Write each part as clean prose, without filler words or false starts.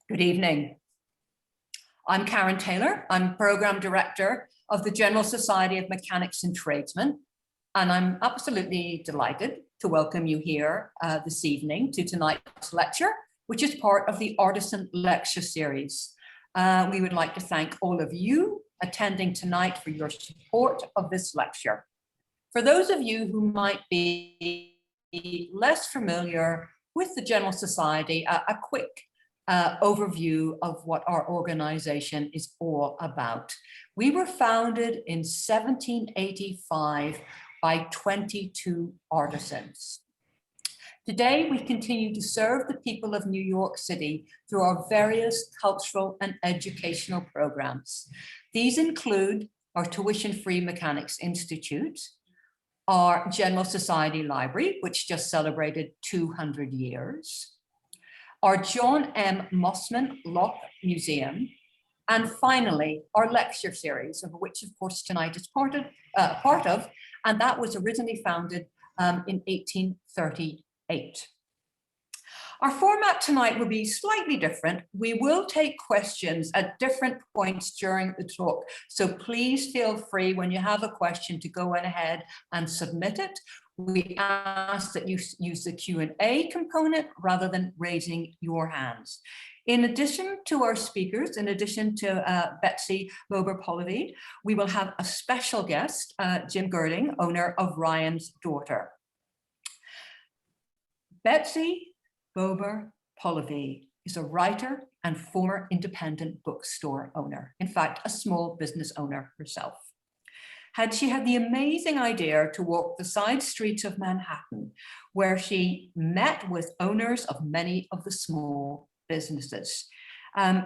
Good evening. I'm Karen Taylor. I'm Program Director of the General Society of Mechanics and Tradesmen, and I'm absolutely delighted to welcome you here this evening to tonight's lecture, which is part of the Artisan Lecture Series. We would like to thank all of you attending tonight for your support of this lecture. For those of you who might be less familiar with the General Society, a quick overview of what our organization is all about. We were founded in 1785 by 22 artisans. Today, we continue to serve the people of New York City through our various cultural and educational programs. These include our tuition-free Mechanics Institute, our General Society Library, which just celebrated 200 years, our John M. Mossman Lock Museum, and finally, our lecture series, of which, of course, tonight is part of, and that was originally founded in 1838. Our format tonight will be slightly different. We will take questions at different points during the talk, so please feel free when you have a question to go ahead and submit it. We ask that you use the Q&A component rather than raising your hands. In addition to our speakers, in addition to Patsy, Polivy, we will have a special guest, Jim Gerding, owner of Ryan's Daughter. Patsy Polivy is a writer and former independent bookstore owner. In fact, a small business owner herself. She had the amazing idea to walk the side streets of Manhattan, where she met with owners of many of the small businesses.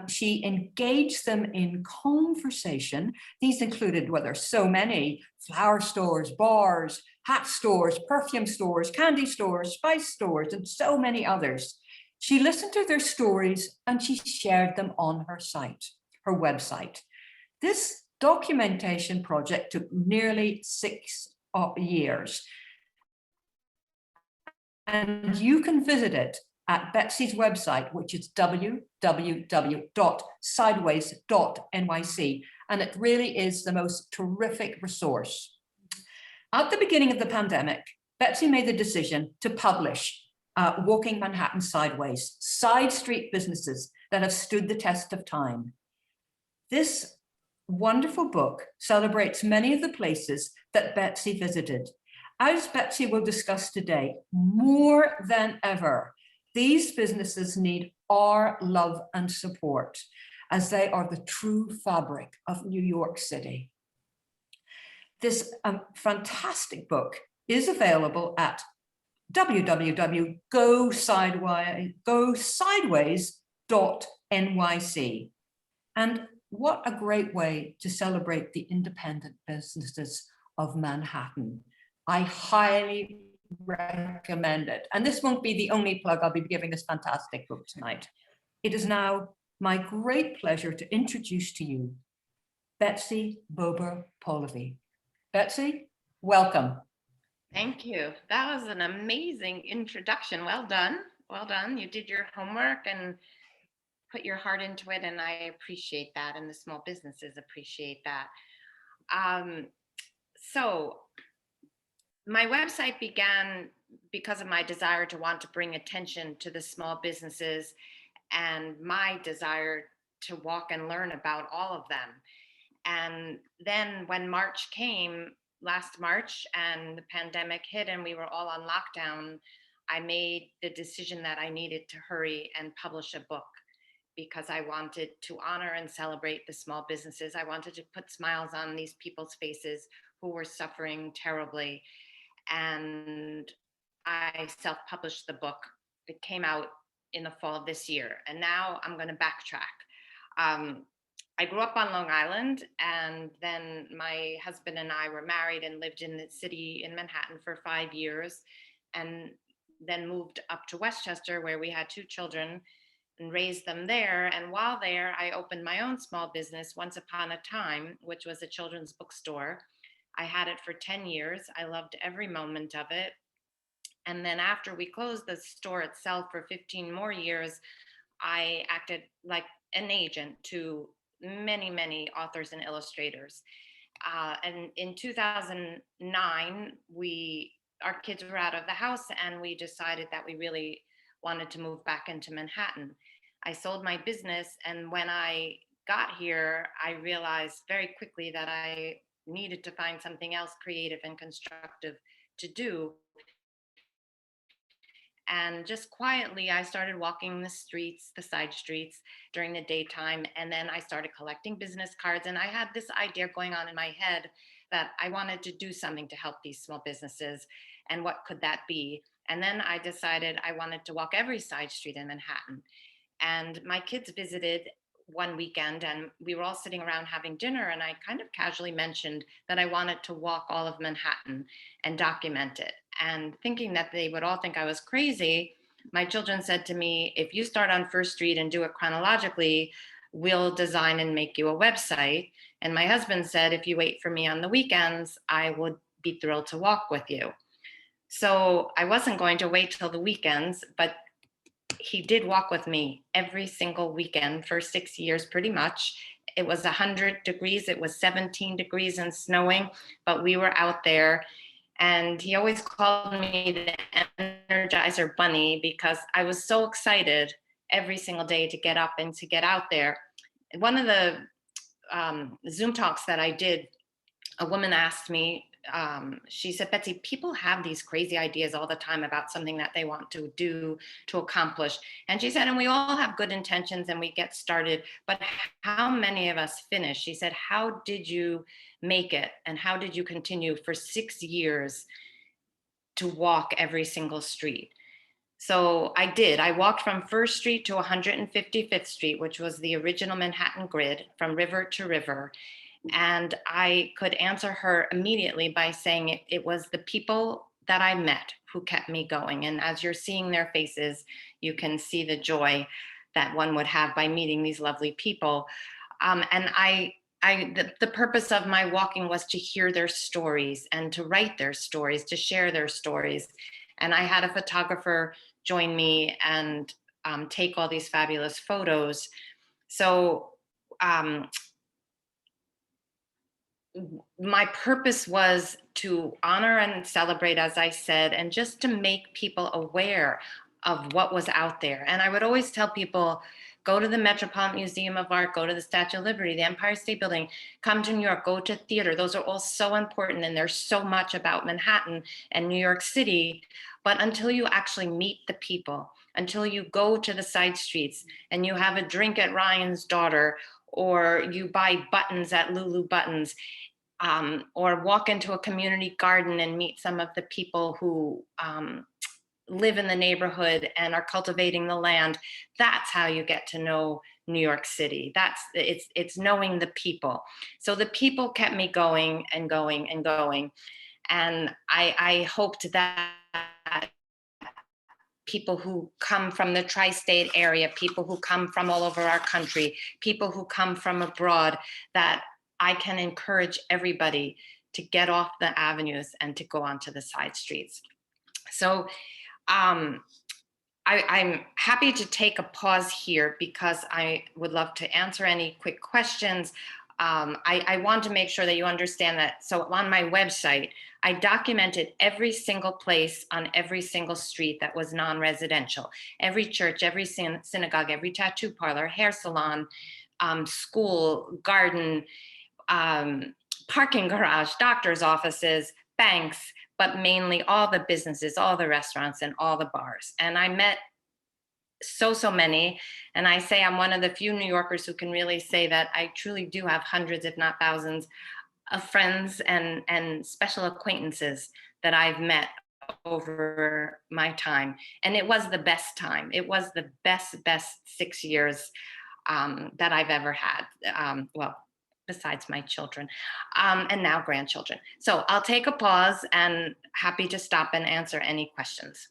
She engaged them in conversation. These included, well, there's so many, flower stores, bars, hat stores, perfume stores, candy stores, spice stores, and so many others. She listened to their stories and she shared them on her site, her website. This documentation project took nearly 6 years. And you can visit it at Betsy's website, which is www.sideways.nyc. And it really is the most terrific resource. At the beginning of the pandemic, Patsy made the decision to publish Walking Manhattan Sideways, side street businesses that have stood the test of time. This wonderful book celebrates many of the places that Patsy visited. As Patsy will discuss today, more than ever, these businesses need our love and support, as they are the true fabric of New York City. This fantastic book is available at www.gosideways.nyc. And what a great way to celebrate the independent businesses of Manhattan. I highly recommend it. And this won't be the only plug. I'll be giving this fantastic book tonight. It is now my great pleasure to introduce to you Patsy Polivy. Patsy, welcome. Thank you. That was an amazing introduction. Well done. Well done. You did your homework and put your heart into it, and I appreciate that, and the small businesses appreciate that. So my website began because of my desire to want to bring attention to the small businesses and my desire to walk and learn about all of them. And then when March came, last March, and the pandemic hit and we were all on lockdown, I made the decision that I needed to hurry and publish a book, because I wanted to honor and celebrate the small businesses. I wanted to put smiles on these people's faces who were suffering terribly. And I self-published the book. It came out in the fall of this year. And now I'm going to backtrack. I grew up on Long Island, and then my husband and I were married and lived in the city in Manhattan for 5 years, and then moved up to Westchester, where we had 2 children, and raised them there. And while there, I opened my own small business, Once Upon a Time, which was a children's bookstore. I had it for 10 years. I loved every moment of it. And then after we closed the store itself for 15 more years, I acted like an agent to many, many authors and illustrators. And in 2009, our kids were out of the house, and we decided that we really wanted to move back into Manhattan. I sold my business, and when I got here, I realized very quickly that I needed to find something else creative and constructive to do. And just quietly, I started walking the streets, the side streets during the daytime. And then I started collecting business cards. And I had this idea going on in my head that I wanted to do something to help these small businesses. And what could that be? And then I decided I wanted to walk every side street in Manhattan. And my kids visited one weekend, and we were all sitting around having dinner, and I kind of casually mentioned that I wanted to walk all of Manhattan and document it. And thinking that they would all think I was crazy, my children said to me, if you start on First Street and do it chronologically, we'll design and make you a website. And my husband said, if you wait for me on the weekends, I would be thrilled to walk with you. So I wasn't going to wait till the weekends, but he did walk with me every single weekend for 6 years, pretty much. It was 100 degrees, it was 17 degrees and snowing, but we were out there. And he always called me the Energizer Bunny because I was so excited every single day to get up and to get out there. One of the Zoom talks that I did, a woman asked me, she said, Betsy, people have these crazy ideas all the time about something that they want to do, to accomplish. And she said, and we all have good intentions and we get started, but how many of us finish? She said, how did you make it? And how did you continue for 6 years to walk every single street? So I did. I walked from First Street to 155th Street, which was the original Manhattan grid, from river to river. And I could answer her immediately by saying it was the people that I met who kept me going. And as you're seeing their faces, you can see the joy that one would have by meeting these lovely people. The purpose of my walking was to hear their stories and to write their stories, to share their stories. And I had a photographer join me and take all these fabulous photos. So my purpose was to honor and celebrate, as I said, and just to make people aware of what was out there. And I would always tell people, go to the Metropolitan Museum of Art, go to the Statue of Liberty, the Empire State Building, come to New York, go to theater. Those are all so important. And there's so much about Manhattan and New York City. But until you actually meet the people, until you go to the side streets and you have a drink at Ryan's Daughter, or you buy buttons at Lulu Buttons, or walk into a community garden and meet some of the people who live in the neighborhood and are cultivating the land. That's how you get to know New York City. It's knowing the people. So the people kept me going and going and going. And I hoped that people who come from the tri-state area, people who come from all over our country, people who come from abroad, that I can encourage everybody to get off the avenues and to go onto the side streets. So I'm happy to take a pause here because I would love to answer any quick questions. I want to make sure that you understand that. So on my website, I documented every single place on every single street that was non-residential, every church, every synagogue, every tattoo parlor, hair salon, school, garden, parking garage, doctor's offices, banks, but mainly all the businesses, all the restaurants, and all the bars. And I met so many. And I say I'm one of the few New Yorkers who can really say that I truly do have hundreds, if not thousands, of friends and special acquaintances that I've met over my time. And it was the best time. It was the best 6 years that I've ever had. Well, besides my children, and now grandchildren. So I'll take a pause and happy to stop and answer any questions.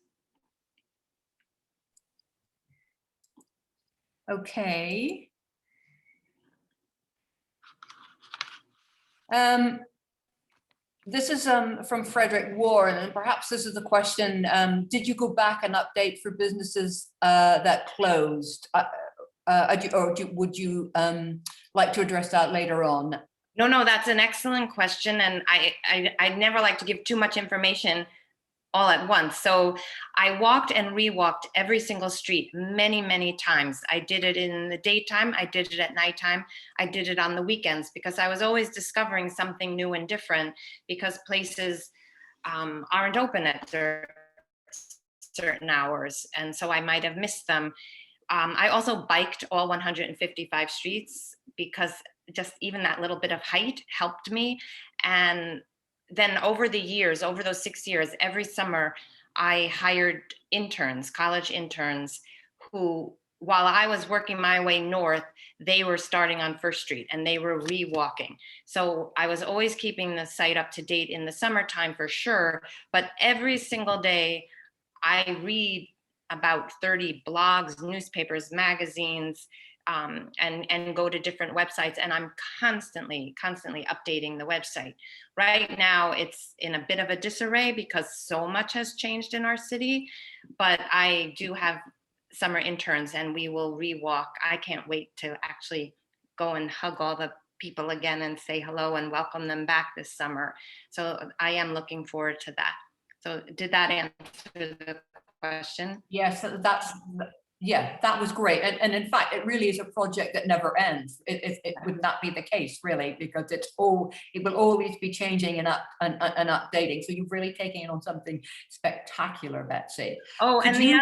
Okay. This is from Frederick Warren, and perhaps this is the question, did you go back and update for businesses that closed? Would you like to address that later on? No, that's an excellent question. And I never like to give too much information all at once. So I walked and rewalked every single street many, many times. I did it in the daytime. I did it at nighttime. I did it on the weekends because I was always discovering something new and different because places aren't open at certain hours. And so I might have missed them. I also biked all 155 streets because just even that little bit of height helped me. And then over the years, over those 6 years, every summer, I hired interns, college interns, who, while I was working my way north, they were starting on First Street and they were rewalking. So I was always keeping the site up to date in the summertime for sure, but every single day I read about 30 blogs, newspapers, magazines, and go to different websites, and I'm constantly updating the website. Right now, it's in a bit of a disarray because so much has changed in our city, but I do have summer interns and we will rewalk. I can't wait to actually go and hug all the people again and say hello and welcome them back this summer. So I am looking forward to that. So did that answer the question? Yes, yeah, that was great. And in fact, it really is a project that never ends. It would not be the case, really, because it will always be changing and updating. So you've really taken it on something spectacular, Betsy. Oh, and the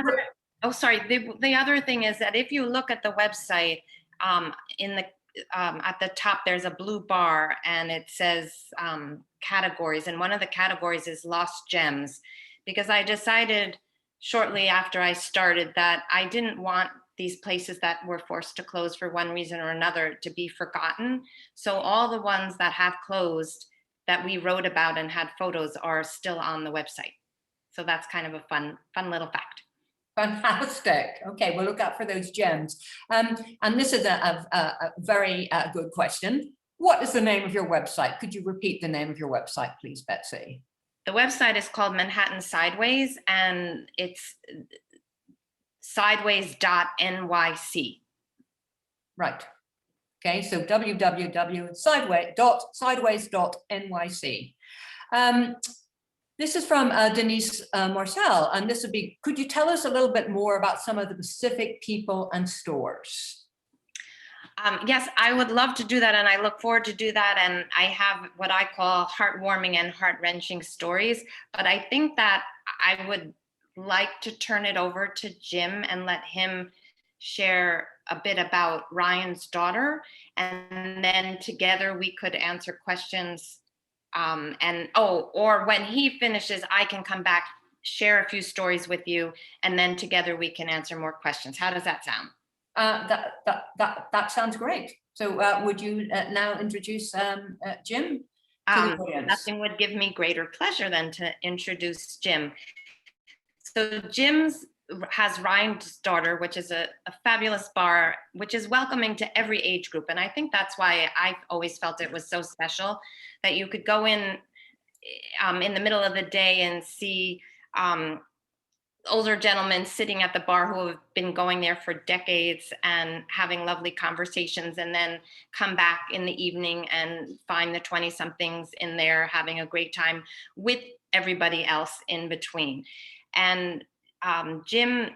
other thing is that if you look at the website, in the at the top, there's a blue bar and it says categories. And one of the categories is lost gems, because I decided shortly after I started that I didn't want these places that were forced to close for one reason or another to be forgotten. So all the ones that have closed that we wrote about and had photos are still on the website. So that's kind of a fun little fact. Fantastic. Okay, we'll look out for those gems. And this is a very good question. What is the name of your website? Could you repeat the name of your website, please, Betsy? The website is called Manhattan Sideways, and it's sideways.nyc. Right. Okay, so www.sideways.nyc. This is from Denise Marcel, and this would be, could you tell us a little bit more about some of the specific people and stores? Yes, I would love to do that, and I look forward to do that. And I have what I call heartwarming and heart-wrenching stories, but I think that I would like to turn it over to Jim and let him share a bit about Ryan's daughter, and then together we could answer questions. Or when he finishes, I can come back, share a few stories with you, and then together we can answer more questions. How does that sound? That sounds great. So would you now introduce Jim to the audience? Nothing would give me greater pleasure than to introduce Jim. So Jim's has Ryan's daughter, which is a fabulous bar, which is welcoming to every age group. And I think that's why I've always felt it was so special, that you could go in the middle of the day and see older gentlemen sitting at the bar who have been going there for decades and having lovely conversations, and then come back in the evening and find the 20-somethings in there having a great time with everybody else in between. And Jim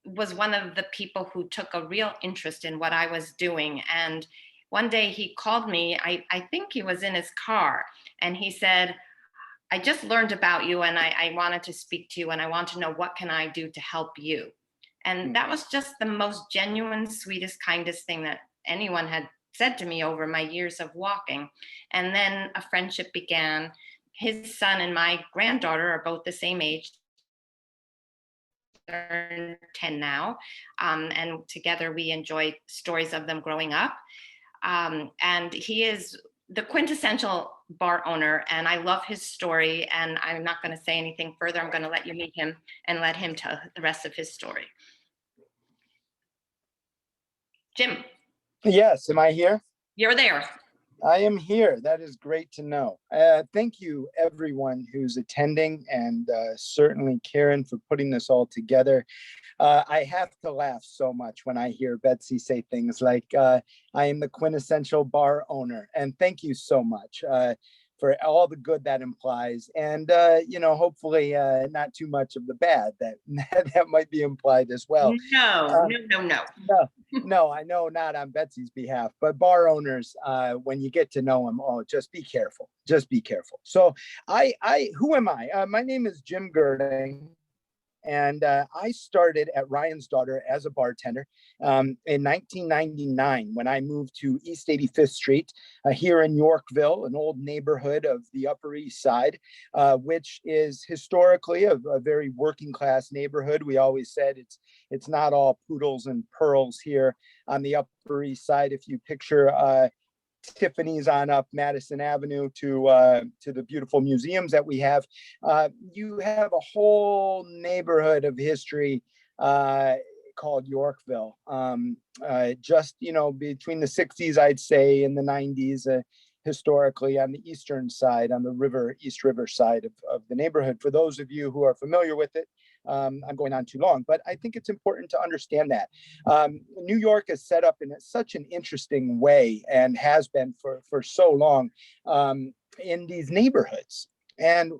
was one of the people who took a real interest in what I was doing. And one day he called me, I think he was in his car, and he said, I just learned about you and I wanted to speak to you, and I want to know, what can I do to help you? And that was just the most genuine, sweetest, kindest thing that anyone had said to me over my years of walking. And then a friendship began. His son and my granddaughter are both the same age. They're 10 now. And together we enjoy stories of them growing up. And he is the quintessential bar owner, and I love his story, and I'm not going to say anything further. I'm going to let you meet him and let him tell the rest of his story. Jim. Yes, am I here? You're there. I am here. That is great to know. Thank you, everyone who's attending, and certainly Karen for putting this all together. I have to laugh so much when I hear Betsy say things like, I am the quintessential bar owner. And thank you so much for all the good that implies. And, hopefully not too much of the bad that, that might be implied as well. No. No, I know not on Betsy's behalf, but bar owners, when you get to know them, just be careful. Just be careful. So who am I? My name is Jim Gerding. And I started at Ryan's Daughter as a bartender in 1999 when I moved to East 85th Street here in Yorkville, an old neighborhood of the Upper East Side, which is historically a very working class neighborhood. We always said it's not all poodles and pearls here on the Upper East Side. If you picture Tiffany's on up Madison Avenue to the beautiful museums that we have. You have a whole neighborhood of history called Yorkville. Just between the 60s, I'd say, and the 90s, historically on the eastern side, on the East River side of the neighborhood. For those of you who are familiar with it, I'm going on too long, but I think it's important to understand that New York is set up in such an interesting way and has been for so long in these neighborhoods. And,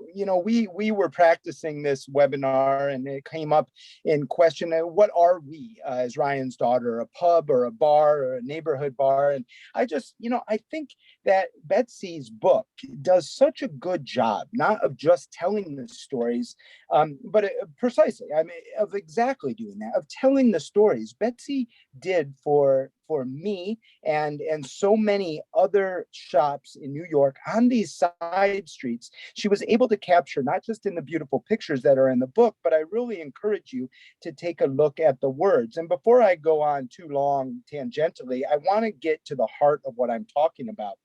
we were practicing this webinar and it came up in question, what are we as Ryan's Daughter, a pub or a bar or a neighborhood bar? And I just, I think that Betsy's book does such a good job, not of just telling the stories, but precisely, of exactly doing that, of telling the stories. Betsy did for me and so many other shops in New York on these side streets. She was able to capture, not just in the beautiful pictures that are in the book, but I really encourage you to take a look at the words. And before I go on too long tangentially, I want to get to the heart of what I'm talking about.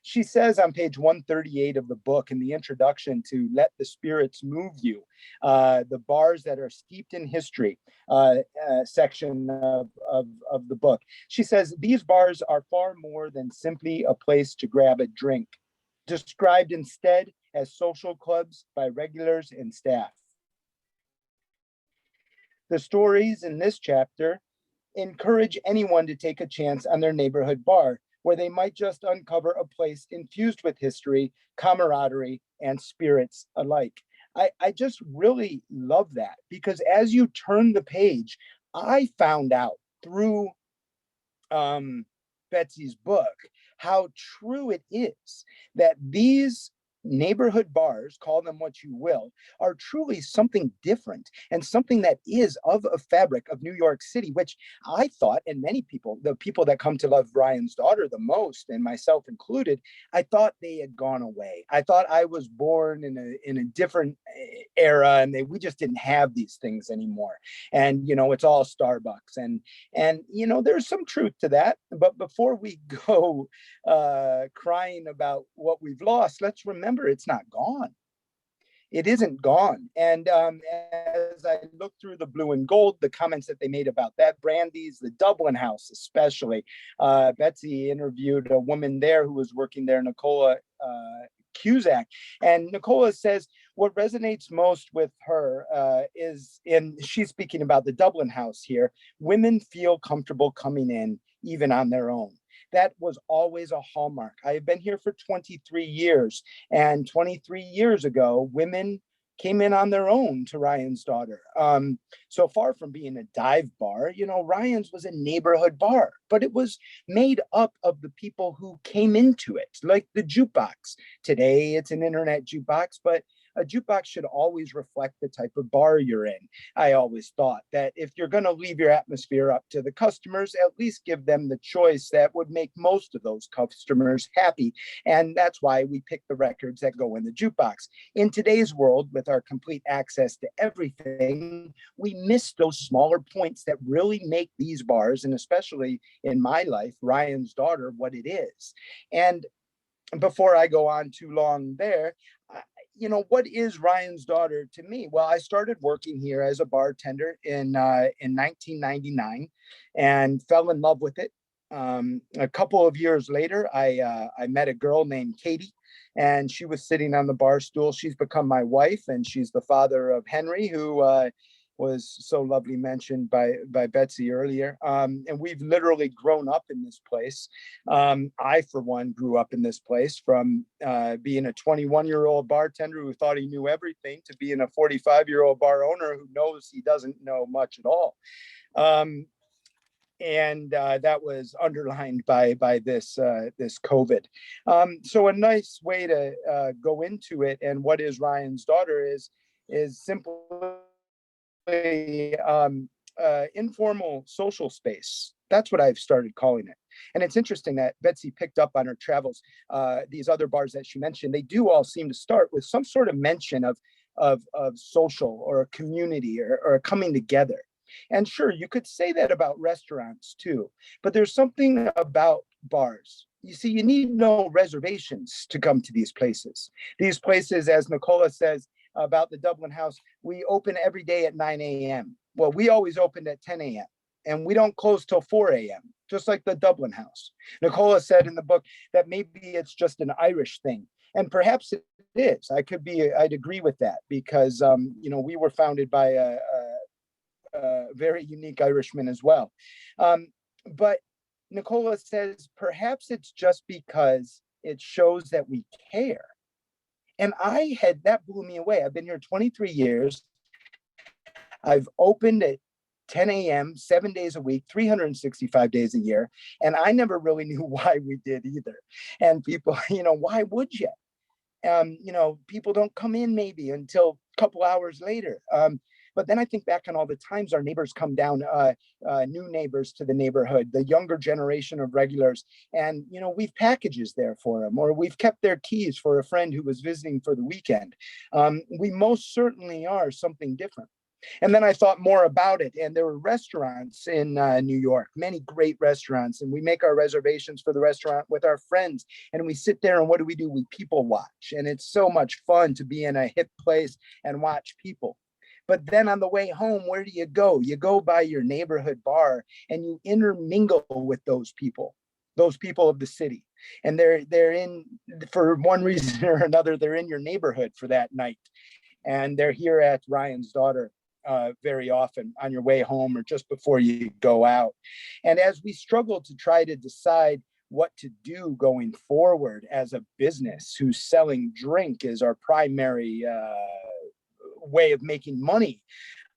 She says on page 138 of the book in the introduction to Let the Spirits Move You, the bars that are steeped in history section of the book. She says, these bars are far more than simply a place to grab a drink, described instead as social clubs by regulars and staff. The stories in this chapter encourage anyone to take a chance on their neighborhood bar, where they might just uncover a place infused with history, camaraderie, and spirits alike. I just really love that, because as you turn the page, I found out through Betsy's book how true it is that these neighborhood bars, call them what you will, are truly something different and something that is of a fabric of New York City, which I thought, and many people, the people that come to love Ryan's Daughter the most, and myself included, I thought they had gone away. I thought I was born in a different era, and we just didn't have these things anymore. And it's all Starbucks, and there's some truth to that. But before we go crying about what we've lost, let's remember it's not gone. It isn't gone. And as I look through the Blue and Gold, the comments that they made about that, Brandy's, the Dublin House especially, Betsy interviewed a woman there who was working there, Nicola Cusack. And Nicola says what resonates most with her she's speaking about the Dublin House here, women feel comfortable coming in even on their own. That was always a hallmark. I have been here for 23 years, and 23 years ago, women came in on their own to Ryan's Daughter. So far from being a dive bar, Ryan's was a neighborhood bar, but it was made up of the people who came into it, like the jukebox. Today, it's an internet jukebox, but a jukebox should always reflect the type of bar you're in. I always thought that if you're going to leave your atmosphere up to the customers, at least give them the choice that would make most of those customers happy. And that's why we pick the records that go in the jukebox. In today's world, with our complete access to everything, we miss those smaller points that really make these bars, and especially in my life, Ryan's Daughter, what it is. And before I go on too long there, what is Ryan's Daughter to me? Well, I started working here as a bartender in 1999 and fell in love with it. A couple of years later, I met a girl named Katie, and she was sitting on the bar stool. She's become my wife, and she's the father of Henry, who was so lovely mentioned by Betsy earlier. And we've literally grown up in this place. I, for one, grew up in this place from being a 21-year-old bartender who thought he knew everything to being a 45-year-old bar owner who knows he doesn't know much at all. And that was underlined by this COVID. So a nice way to go into it, and what is Ryan's Daughter is simply informal social space. That's what I've started calling it. And it's interesting that Betsy picked up on her travels. These other bars that she mentioned, they do all seem to start with some sort of mention of social or a community or a coming together. And sure, you could say that about restaurants too, but there's something about bars. You see, you need no reservations to come to these places. These places, as Nicola says about the Dublin House, we open every day at 9 a.m. Well, we always opened at 10 a.m. and we don't close till 4 a.m., just like the Dublin House. Nicola said in the book that maybe it's just an Irish thing. And perhaps it is. I'd agree with that because, we were founded by a very unique Irishman as well. But Nicola says, perhaps it's just because it shows that we care. And that blew me away. I've been here 23 years. I've opened at 10 a.m., 7 days a week, 365 days a year. And I never really knew why we did either. And people, why would you? People don't come in maybe until a couple hours later. But then I think back on all the times our neighbors come down, new neighbors to the neighborhood, the younger generation of regulars, and we've packages there for them, or we've kept their keys for a friend who was visiting for the weekend. We most certainly are something different. And then I thought more about it, and there were restaurants in New York, many great restaurants, and we make our reservations for the restaurant with our friends, and we sit there and what do? We people watch, and it's so much fun to be in a hip place and watch people. But then on the way home, where do you go? You go by your neighborhood bar and you intermingle with those people of the city. And they're in, for one reason or another, they're in your neighborhood for that night. And they're here at Ryan's Daughter very often on your way home or just before you go out. And as we struggle to try to decide what to do going forward as a business whose selling drink is our primary way of making money,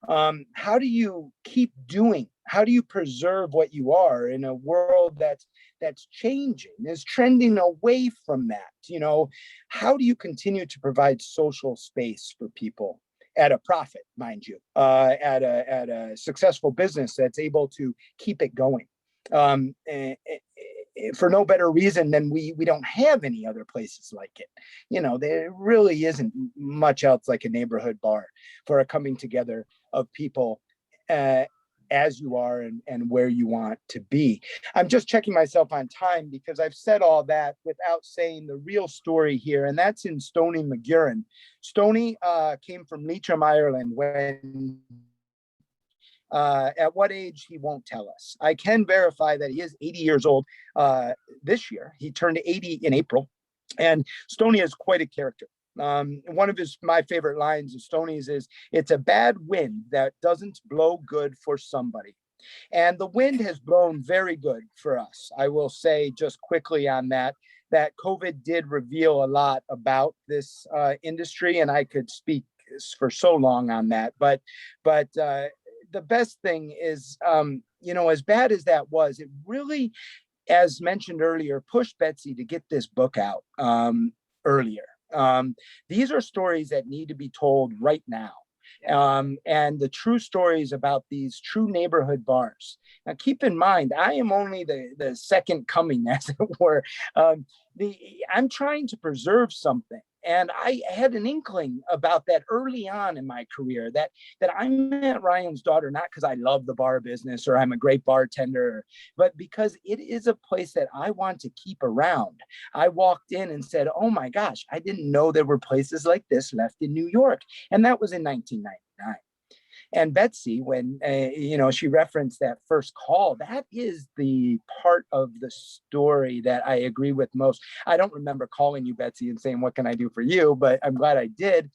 how do you keep doing? How do you preserve what you are in a world that's changing, is trending away from that? How do you continue to provide social space for people at a profit, mind you, at a successful business that's able to keep it going? For no better reason than we don't have any other places like it. There really isn't much else like a neighborhood bar for a coming together of people as you are and where you want to be. I'm just checking myself on time because I've said all that without saying the real story here, and that's in Stoney McGurran. Stoney came from Leitrim, Ireland when at what age, he won't tell us. I can verify that he is 80 years old this year. He turned 80 in April, and Stoney is quite a character. One of my favorite lines of Stoney's is, "It's a bad wind that doesn't blow good for somebody." And the wind has blown very good for us. I will say just quickly on that COVID did reveal a lot about this industry, and I could speak for so long on that. But the best thing is, as bad as that was, it really, as mentioned earlier, pushed Betsy to get this book out earlier. These are stories that need to be told right now. And the true stories about these true neighborhood bars. Now, keep in mind, I am only the second coming, as it were. I'm trying to preserve something. And I had an inkling about that early on in my career, that I'm at Ryan's Daughter, not because I love the bar business or I'm a great bartender, but because it is a place that I want to keep around. I walked in and said, oh my gosh, I didn't know there were places like this left in New York. And that was in 1999. And Betsy, when, she referenced that first call, that is the part of the story that I agree with most. I don't remember calling you, Betsy, and saying, what can I do for you? But I'm glad I did.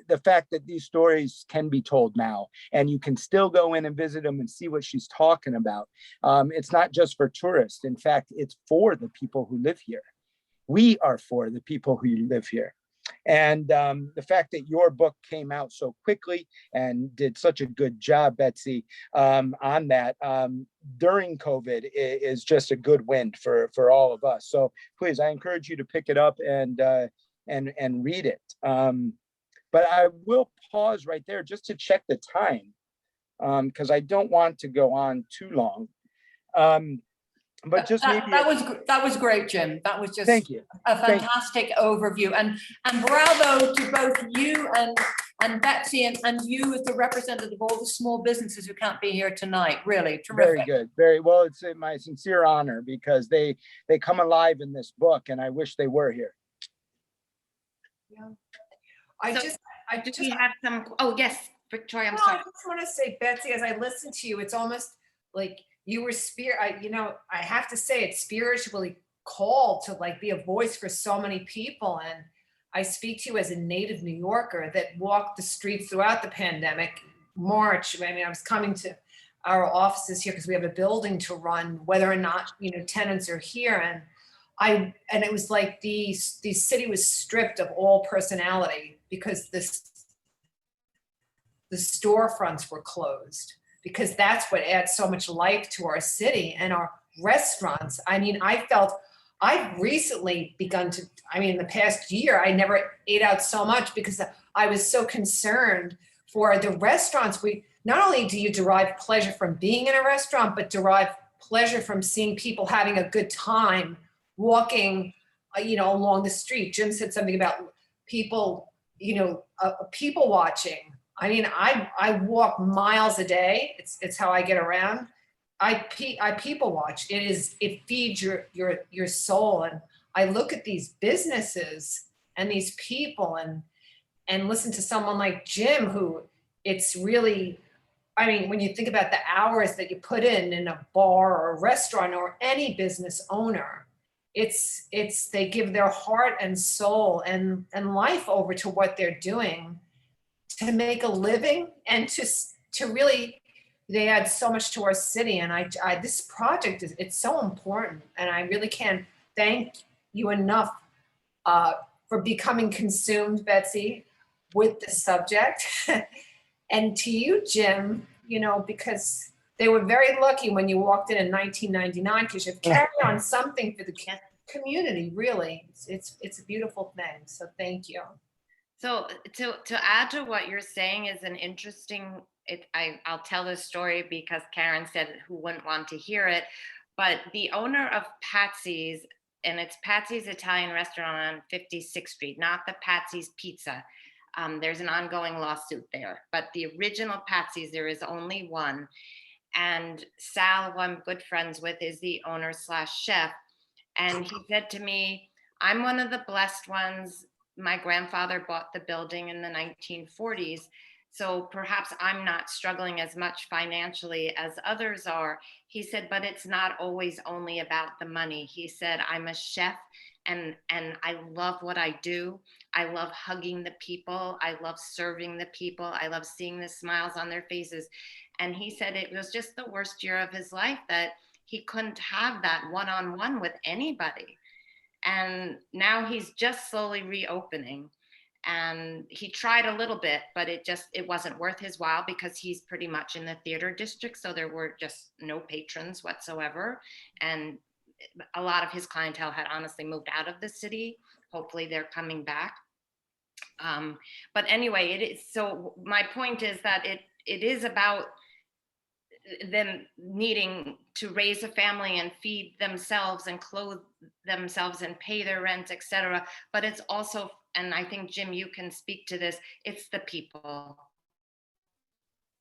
The fact that these stories can be told now, and you can still go in and visit them and see what she's talking about. It's not just for tourists. In fact, it's for the people who live here. We are for the people who live here. And the fact that your book came out so quickly and did such a good job, Betsy, on that during COVID is just a good win for all of us. So please, I encourage you to pick it up and read it. But I will pause right there just to check the time, because I don't want to go on too long. But just maybe that was great, Jim. That was just thank you. A fantastic overview, and bravo to both you and Betsy and you as the representative of all the small businesses who can't be here tonight. Really terrific. Very good. Very well. It's my sincere honor because they come alive in this book, and I wish they were here. Yeah. We have some. Oh yes, Victoria. I'm sorry. I just want to say, Betsy, as I listen to you, it's almost like you were I have to say it's spiritually called to like be a voice for so many people. And I speak to you as a native New Yorker that walked the streets throughout the pandemic. March, I was coming to our offices here because we have a building to run, whether or not tenants are here. And it was like the city was stripped of all personality because the storefronts were closed, because that's what adds so much life to our city and our restaurants. I've recently begun to, in the past year, I never ate out so much because I was so concerned for the restaurants. Not only do you derive pleasure from being in a restaurant, but derive pleasure from seeing people having a good time walking, along the street. Jim said something about people, people watching. I walk miles a day. It's how I get around. I people watch. It feeds your soul. And I look at these businesses and these people and listen to someone like Jim, who it's really, when you think about the hours that you put in a bar or a restaurant or any business owner, they give their heart and soul and life over to what they're doing to make a living and to really, they add so much to our city. And this project it's so important. And I really can't thank you enough for becoming consumed, Betsy, with the subject. And to you, Jim, because they were very lucky when you walked in 1999, because you've carried on something for the community, really. It's a beautiful thing. So thank you. So to add to what you're saying is an interesting, I'll tell this story because Karen said who wouldn't want to hear it, but the owner of Patsy's, and it's Patsy's Italian restaurant on 56th Street, not the Patsy's Pizza. There's an ongoing lawsuit there, but the original Patsy's, there is only one. And Sal, who I'm good friends with, is the owner / chef. And he said to me, I'm one of the blessed ones. My grandfather bought the building in the 1940s. So perhaps I'm not struggling as much financially as others are. He said, but it's not always only about the money. He said, I'm a chef and I love what I do. I love hugging the people. I love serving the people. I love seeing the smiles on their faces. And he said it was just the worst year of his life that he couldn't have that one-on-one with anybody. And now he's just slowly reopening. And he tried a little bit, but it wasn't worth his while because he's pretty much in the theater district. So there were just no patrons whatsoever. And a lot of his clientele had honestly moved out of the city. Hopefully they're coming back. But anyway, it is. So my point is that it is about them needing to raise a family and feed themselves and clothe themselves and pay their rent, etc. But it's also, and I think, Jim, you can speak to this, it's the people.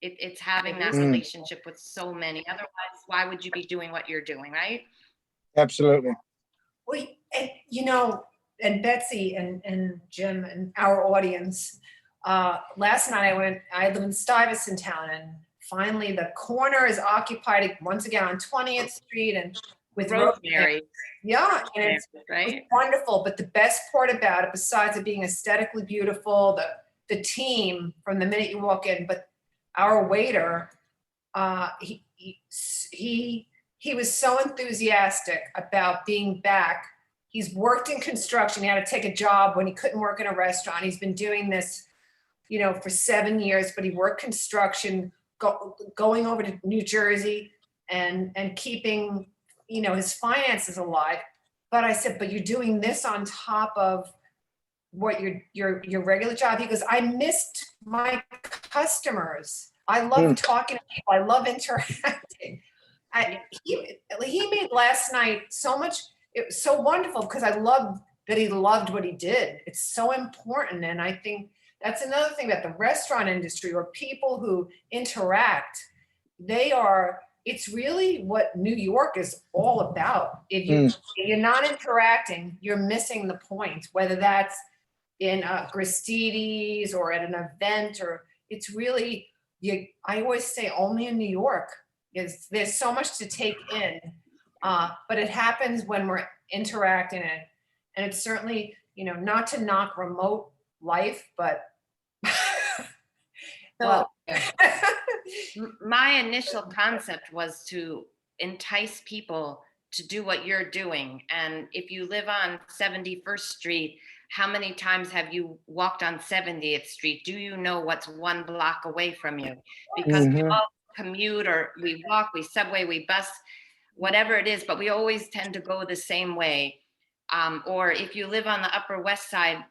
It's having that relationship with so many. Otherwise, why would you be doing what you're doing, right? Absolutely. Well, and Betsy and Jim and our audience, last night I live in Stuyvesant town, and finally the corner is occupied once again on 20th Street and with Rosemary. Yeah, and it's Right. wonderful. But the best part about it, besides it being aesthetically beautiful, the team from the minute you walk in, but our waiter, he was so enthusiastic about being back. He's worked in construction. He had to take a job when he couldn't work in a restaurant. He's been doing this, for 7 years, but he worked construction, going over to New Jersey and keeping, his finances alive. But I said, but you're doing this on top of what your regular job. He goes, I missed my customers. I love talking to people. I love interacting. He made last night so much. It was so wonderful because I loved that he loved what he did. It's so important. And I think that's another thing about the restaurant industry, or people who interact. It's really what New York is all about. If you're not interacting, you're missing the point, whether that's in Gristedes or at an event, or it's really, I always say only in New York there's so much to take in, but it happens when we're interacting it. And it's certainly, not to knock remote life, but well, my initial concept was to entice people to do what you're doing. And if you live on 71st Street, how many times have you walked on 70th Street? Do you know what's 1 block away from you? Because we all commute, or we walk, we subway, we bus, whatever it is, but we always tend to go the same way. Or if you live on the Upper West Side,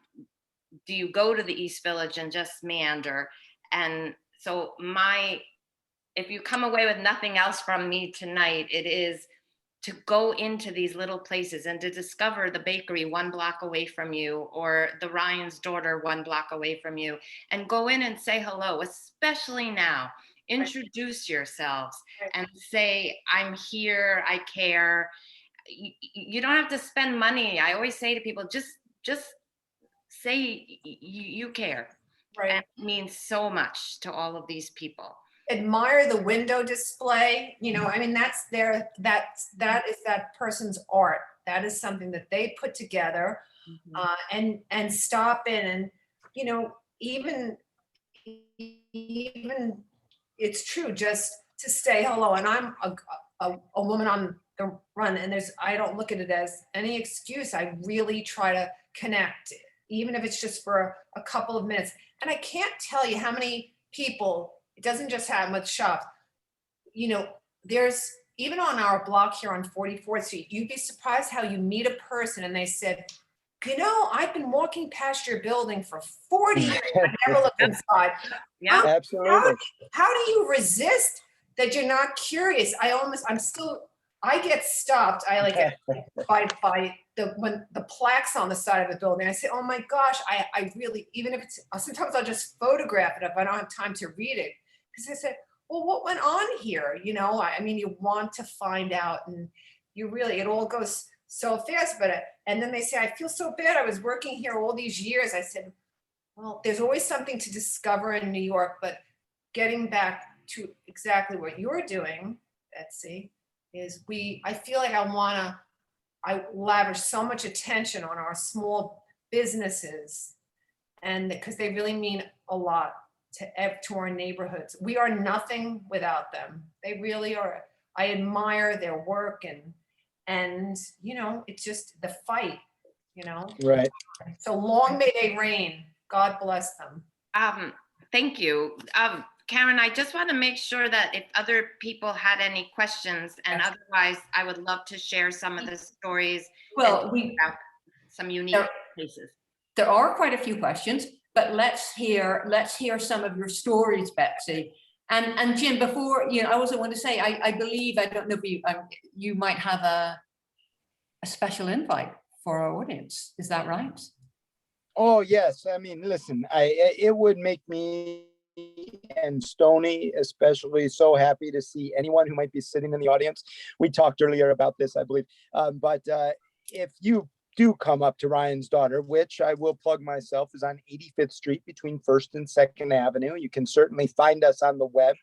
do you go to the East Village and just meander? And so if you come away with nothing else from me tonight, it is to go into these little places and to discover the bakery 1 block away from you, or the Ryan's daughter 1 block away from you, and go in and say hello, especially now. Introduce yourselves and say, I'm here, I care. You don't have to spend money. I always say to people, just say you care. Right. And it means so much to all of these people. Admire the window display. That's that is that person's art. That is something that they put together, and stop in, and even it's true, just to say hello. And I'm a woman on the run, and I don't look at it as any excuse. I really try to connect, even if it's just for a couple of minutes. And I can't tell you how many people, it doesn't just happen with shops. There's, even on our block here on 44th Street, you'd be surprised how you meet a person and they said, I've been walking past your building for 40 years. I never looked inside. Yeah, absolutely. How do you resist that? You're not curious. I get stopped. I like it by when the plaques on the side of the building. I say, oh my gosh, I really, even if it's, sometimes I'll just photograph it if I don't have time to read it. Because I said, well, what went on here? You want to find out, and it all goes so fast. And then they say, I feel so bad. I was working here all these years. I said, well, there's always something to discover in New York. But getting back to exactly what you're doing, Betsy, is I feel like I lavish so much attention on our small businesses, and because they really mean a lot to our neighborhoods. We are nothing without them. They really are. I admire their work, and it's just the fight, Right. So long may they reign. God bless them. Thank you. Karen, I just want to make sure that if other people had any questions, and otherwise I would love to share some of the stories. Well, about some unique cases. There are quite a few questions, but let's hear some of your stories, Betsy. And Jim, before, I also want to say, I believe, I don't know if you might have a special invite for our audience. Is that right? Oh, yes. I mean, listen, it would make me and Stony especially so happy to see anyone who might be sitting in the audience. We talked earlier about this, I believe. But if you do come up to Ryan's Daughter, which I will plug myself, is on 85th Street between 1st and 2nd Avenue. You can certainly find us on the web.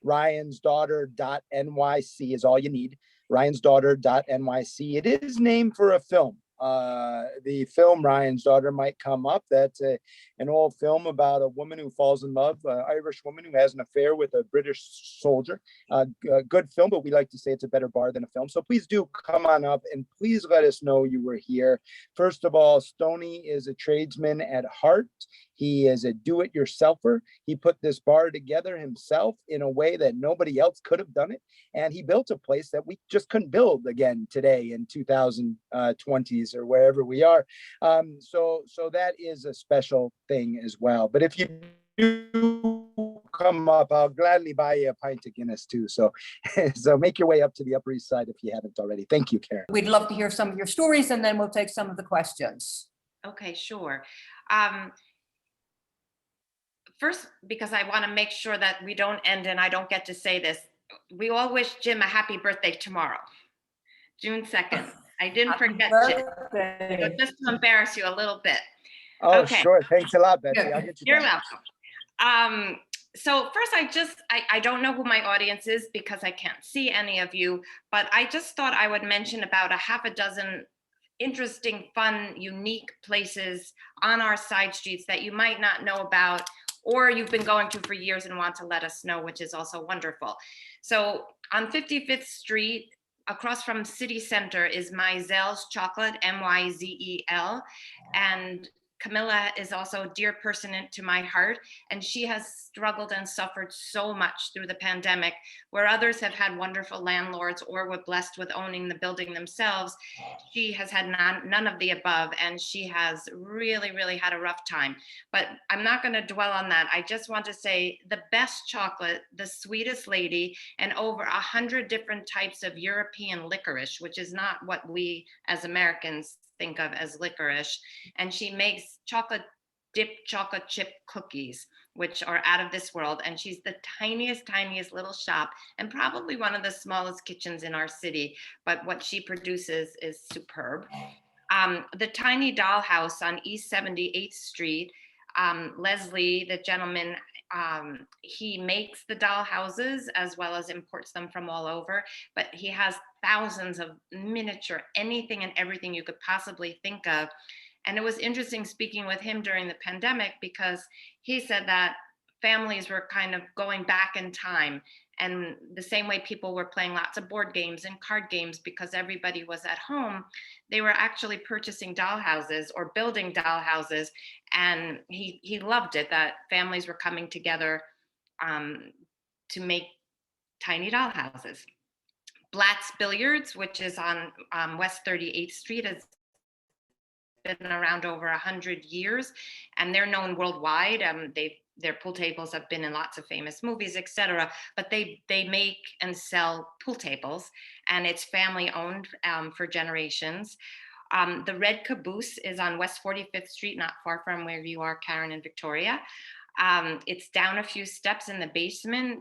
RyansDaughter.nyc is all you need. RyansDaughter.nyc. It is named for a film. The film Ryan's Daughter might come up. That's an old film about a woman who falls in love, an Irish woman who has an affair with a British soldier. A good film, but we like to say it's a better bar than a film. So please do come on up and please let us know you were here. First of all, Stoney is a tradesman at heart. He is a do-it-yourselfer. He put this bar together himself in a way that nobody else could have done it. And he built a place that we just couldn't build again today in 2020s or wherever we are. So that is a special thing as well. But if you do come up, I'll gladly buy you a pint of Guinness too. So make your way up to the Upper East Side if you haven't already. Thank you, Karen. We'd love to hear some of your stories, and then we'll take some of the questions. Okay, sure. First, because I want to make sure that we don't end and I don't get to say this, we all wish Jim a happy birthday tomorrow, June 2nd. I didn't forget Jim, so just to embarrass you a little bit. Oh, okay. Sure. Thanks a lot, Betsy. I'll get you You're back. welcome. So first, I don't know who my audience is because I can't see any of you, but I just thought I would mention about a half a dozen interesting, fun, unique places on our side streets that you might not know about, or you've been going to for years and want to let us know, which is also wonderful. So on 55th Street, across from City Center, is Meizel's Chocolate, M-Y-Z-E-L. And Camilla is also a dear person to my heart, and she has struggled and suffered so much through the pandemic, where others have had wonderful landlords or were blessed with owning the building themselves. She has had none of the above, and she has really, really had a rough time. But I'm not going to dwell on that. I just want to say the best chocolate, the sweetest lady, and over 100 different types of European licorice, which is not what we as Americans think of as licorice. And she makes chocolate dipped chocolate chip cookies, which are out of this world. And she's the tiniest little shop, and probably one of the smallest kitchens in our city. But what she produces is superb. The Tiny Doll House on East 78th Street, Leslie, the gentleman, he makes the doll houses as well as imports them from all over, but he has thousands of miniature, anything and everything you could possibly think of. And it was interesting speaking with him during the pandemic, because he said that families were kind of going back in time, and the same way people were playing lots of board games and card games because everybody was at home, they were actually purchasing doll houses or building doll houses. And he loved it, that families were coming together to make tiny doll houses. Blatts Billiards, which is on West 38th Street, has been around over 100 years, and they're known worldwide. Their pool tables have been in lots of famous movies, etc. But they make and sell pool tables, and it's family owned for generations. The Red Caboose is on West 45th Street, not far from where you are, Karen and Victoria. It's down a few steps in the basement.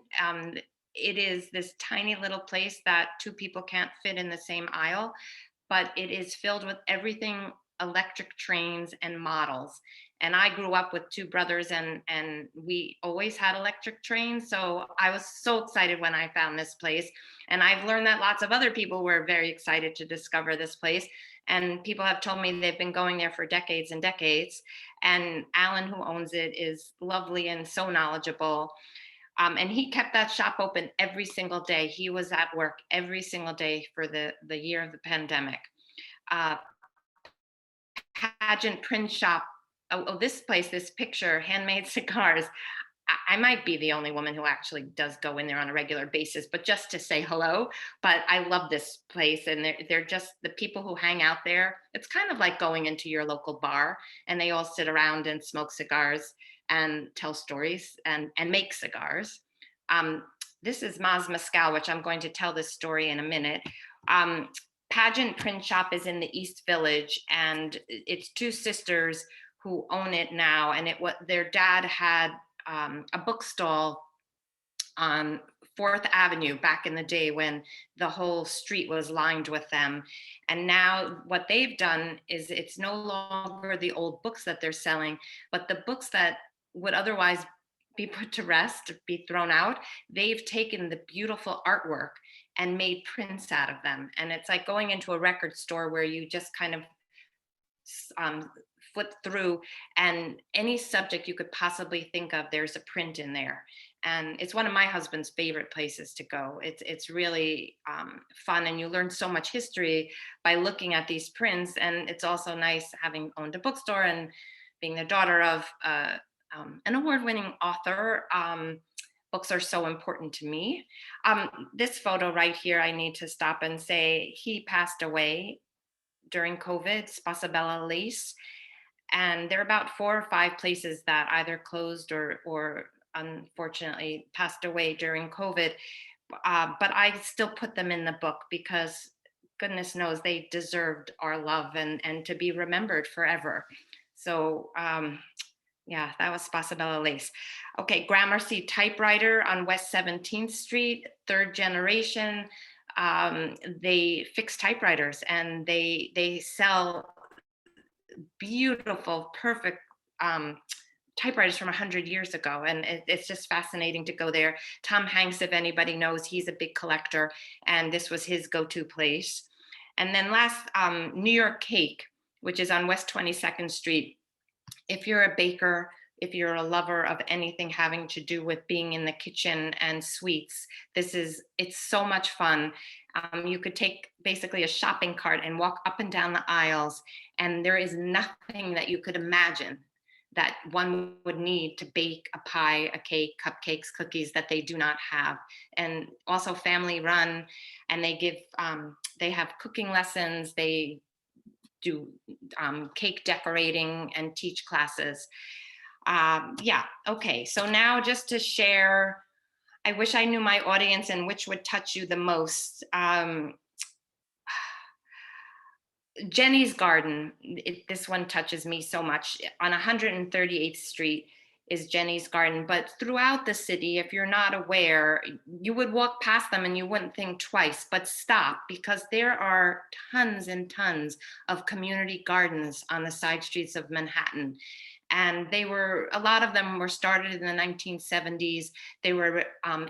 It is this tiny little place that two people can't fit in the same aisle, but it is filled with everything electric trains and models. And I grew up with two brothers, and we always had electric trains. So I was so excited when I found this place. And I've learned that lots of other people were very excited to discover this place. And people have told me they've been going there for decades and decades. And Alan, who owns it, is lovely and so knowledgeable. And he kept that shop open every single day. He was at work every single day for the year of the pandemic. Pageant print shop. Oh, this place, this picture, handmade cigars. I might be the only woman who actually does go in there on a regular basis, but just to say hello. But I love this place, and they're just the people who hang out there. It's kind of like going into your local bar, and they all sit around and smoke cigars and tell stories and make cigars. This is Maz Mescal, which I'm going to tell this story in a minute. Pageant print shop is in the East Village, and it's two sisters who own it now. And their dad had a book stall on Fourth Avenue back in the day when the whole street was lined with them. And now what they've done is it's no longer the old books that they're selling, but the books that would otherwise be put to rest, be thrown out, they've taken the beautiful artwork and made prints out of them. And it's like going into a record store where you just kind of flip through, and any subject you could possibly think of, there's a print in there. And it's one of my husband's favorite places to go. It's really fun, and you learn so much history by looking at these prints. And it's also nice having owned a bookstore and being the daughter of an award-winning author. Books are so important to me. This photo right here, I need to stop and say he passed away during COVID, Spasabella Lace. And there are about 4 or 5 places that either closed or unfortunately passed away during COVID. But I still put them in the book because goodness knows they deserved our love and to be remembered forever. So yeah, that was Spasabella Lace. Okay, Gramercy Typewriter on West 17th Street, 3rd generation. They fix typewriters, and they sell beautiful, perfect typewriters from 100 years ago. And it's just fascinating to go there. Tom Hanks, if anybody knows, he's a big collector, and this was his go-to place. And then last, New York Cake, which is on West 22nd Street. If you're a baker, if you're a lover of anything having to do with being in the kitchen and sweets, it's so much fun. You could take basically a shopping cart and walk up and down the aisles, and there is nothing that you could imagine that one would need to bake a pie, a cake, cupcakes, cookies that they do not have. And also family run, and they have cooking lessons, they do cake decorating and teach classes. Yeah, okay, so now just to share, I wish I knew my audience and which would touch you the most. Jenny's Garden, this one touches me so much. On 138th Street is Jenny's Garden, but throughout the city, if you're not aware, you would walk past them and you wouldn't think twice, but stop, because there are tons and tons of community gardens on the side streets of Manhattan. And a lot of them were started in the 1970s. They were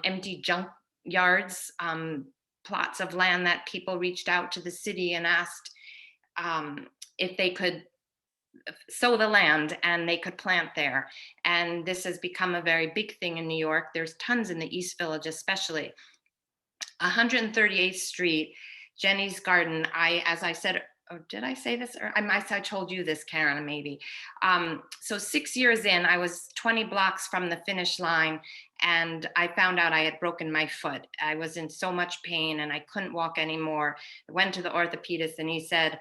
empty junk yards, plots of land that people reached out to the city and asked if they could sow the land and they could plant there. And this has become a very big thing in New York. There's tons in the East Village, especially. 138th Street, Jenny's Garden. As I said, oh, did I say this? Or I told you this, Karen, maybe. So 6 years in, I was 20 blocks from the finish line, and I found out I had broken my foot. I was in so much pain and I couldn't walk anymore. I went to the orthopedist and he said,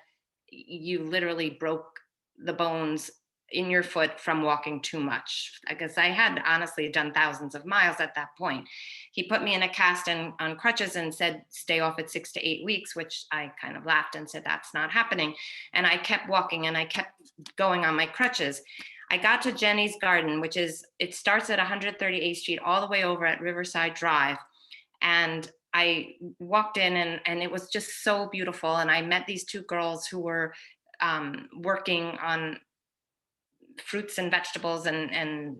you literally broke the bones in your foot from walking too much. Because I had honestly done thousands of miles at that point. He put me in a cast and on crutches and said, stay off it 6 to 8 weeks, which I kind of laughed and said, that's not happening. And I kept walking and I kept going on my crutches. I got to Jenny's Garden, it starts at 138th Street all the way over at Riverside Drive. And I walked in and it was just so beautiful. And I met these 2 girls who were working on fruits and vegetables and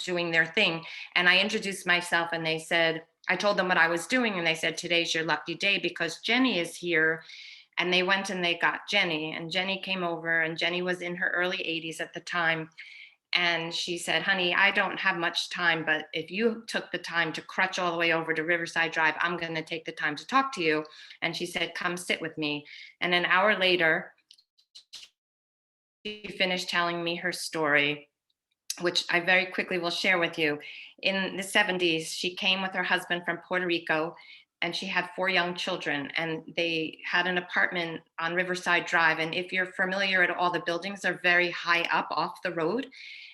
doing their thing. And I introduced myself and they said, I told them what I was doing. And they said, today's your lucky day because Jenny is here. And they went and they got Jenny, and Jenny came over, and Jenny was in her early 80s at the time. And she said, honey, I don't have much time, but if you took the time to crutch all the way over to Riverside Drive, I'm going to take the time to talk to you. And she said, come sit with me. And an hour later, she finished telling me her story, which I very quickly will share with you. In the 70s, she came with her husband from Puerto Rico, and she had 4 young children, and they had an apartment on Riverside Drive. And if you're familiar at all, the buildings are very high up off the road.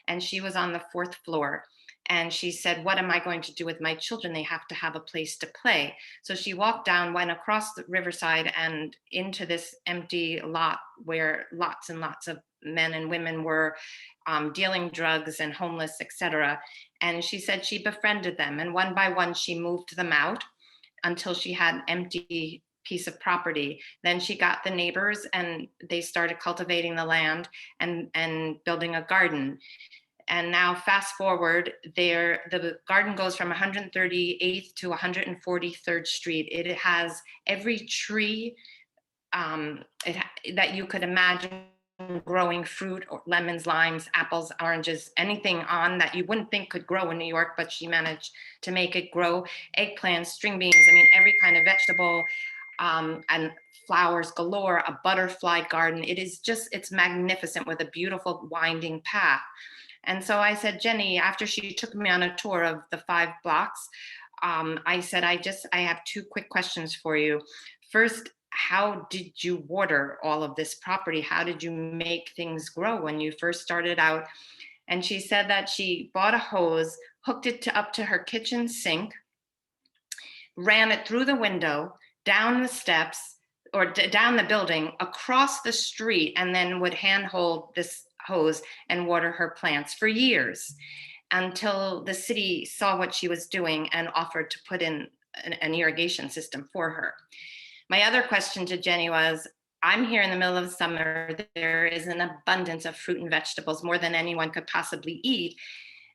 And she was on the 4th floor. And she said, what am I going to do with my children? They have to have a place to play. So she walked down, went across the Riverside and into this empty lot where lots and lots of men and women were dealing drugs and homeless, etc. And she said she befriended them, and one by one she moved them out until she had an empty piece of property. Then she got the neighbors and they started cultivating the land and building a garden. And now fast forward, the garden goes from 138th to 143rd Street. It has every tree that you could imagine growing fruit, or lemons, limes, apples, oranges, anything on that you wouldn't think could grow in New York, but she managed to make it grow. Eggplants, string beans, I mean, every kind of vegetable, and flowers galore, a butterfly garden. It's magnificent with a beautiful winding path. And so I said, Jenny, after she took me on a tour of the 5 blocks, I said, I have 2 quick questions for you. First, how did you water all of this property? How did you make things grow when you first started out? And she said that she bought a hose, hooked it up to her kitchen sink, ran it through the window, down the steps, or down the building, across the street, and then would handhold this hose and water her plants for years, until the city saw what she was doing and offered to put in an irrigation system for her. My other question to Jenny was, I'm here in the middle of summer. There is an abundance of fruit and vegetables, more than anyone could possibly eat.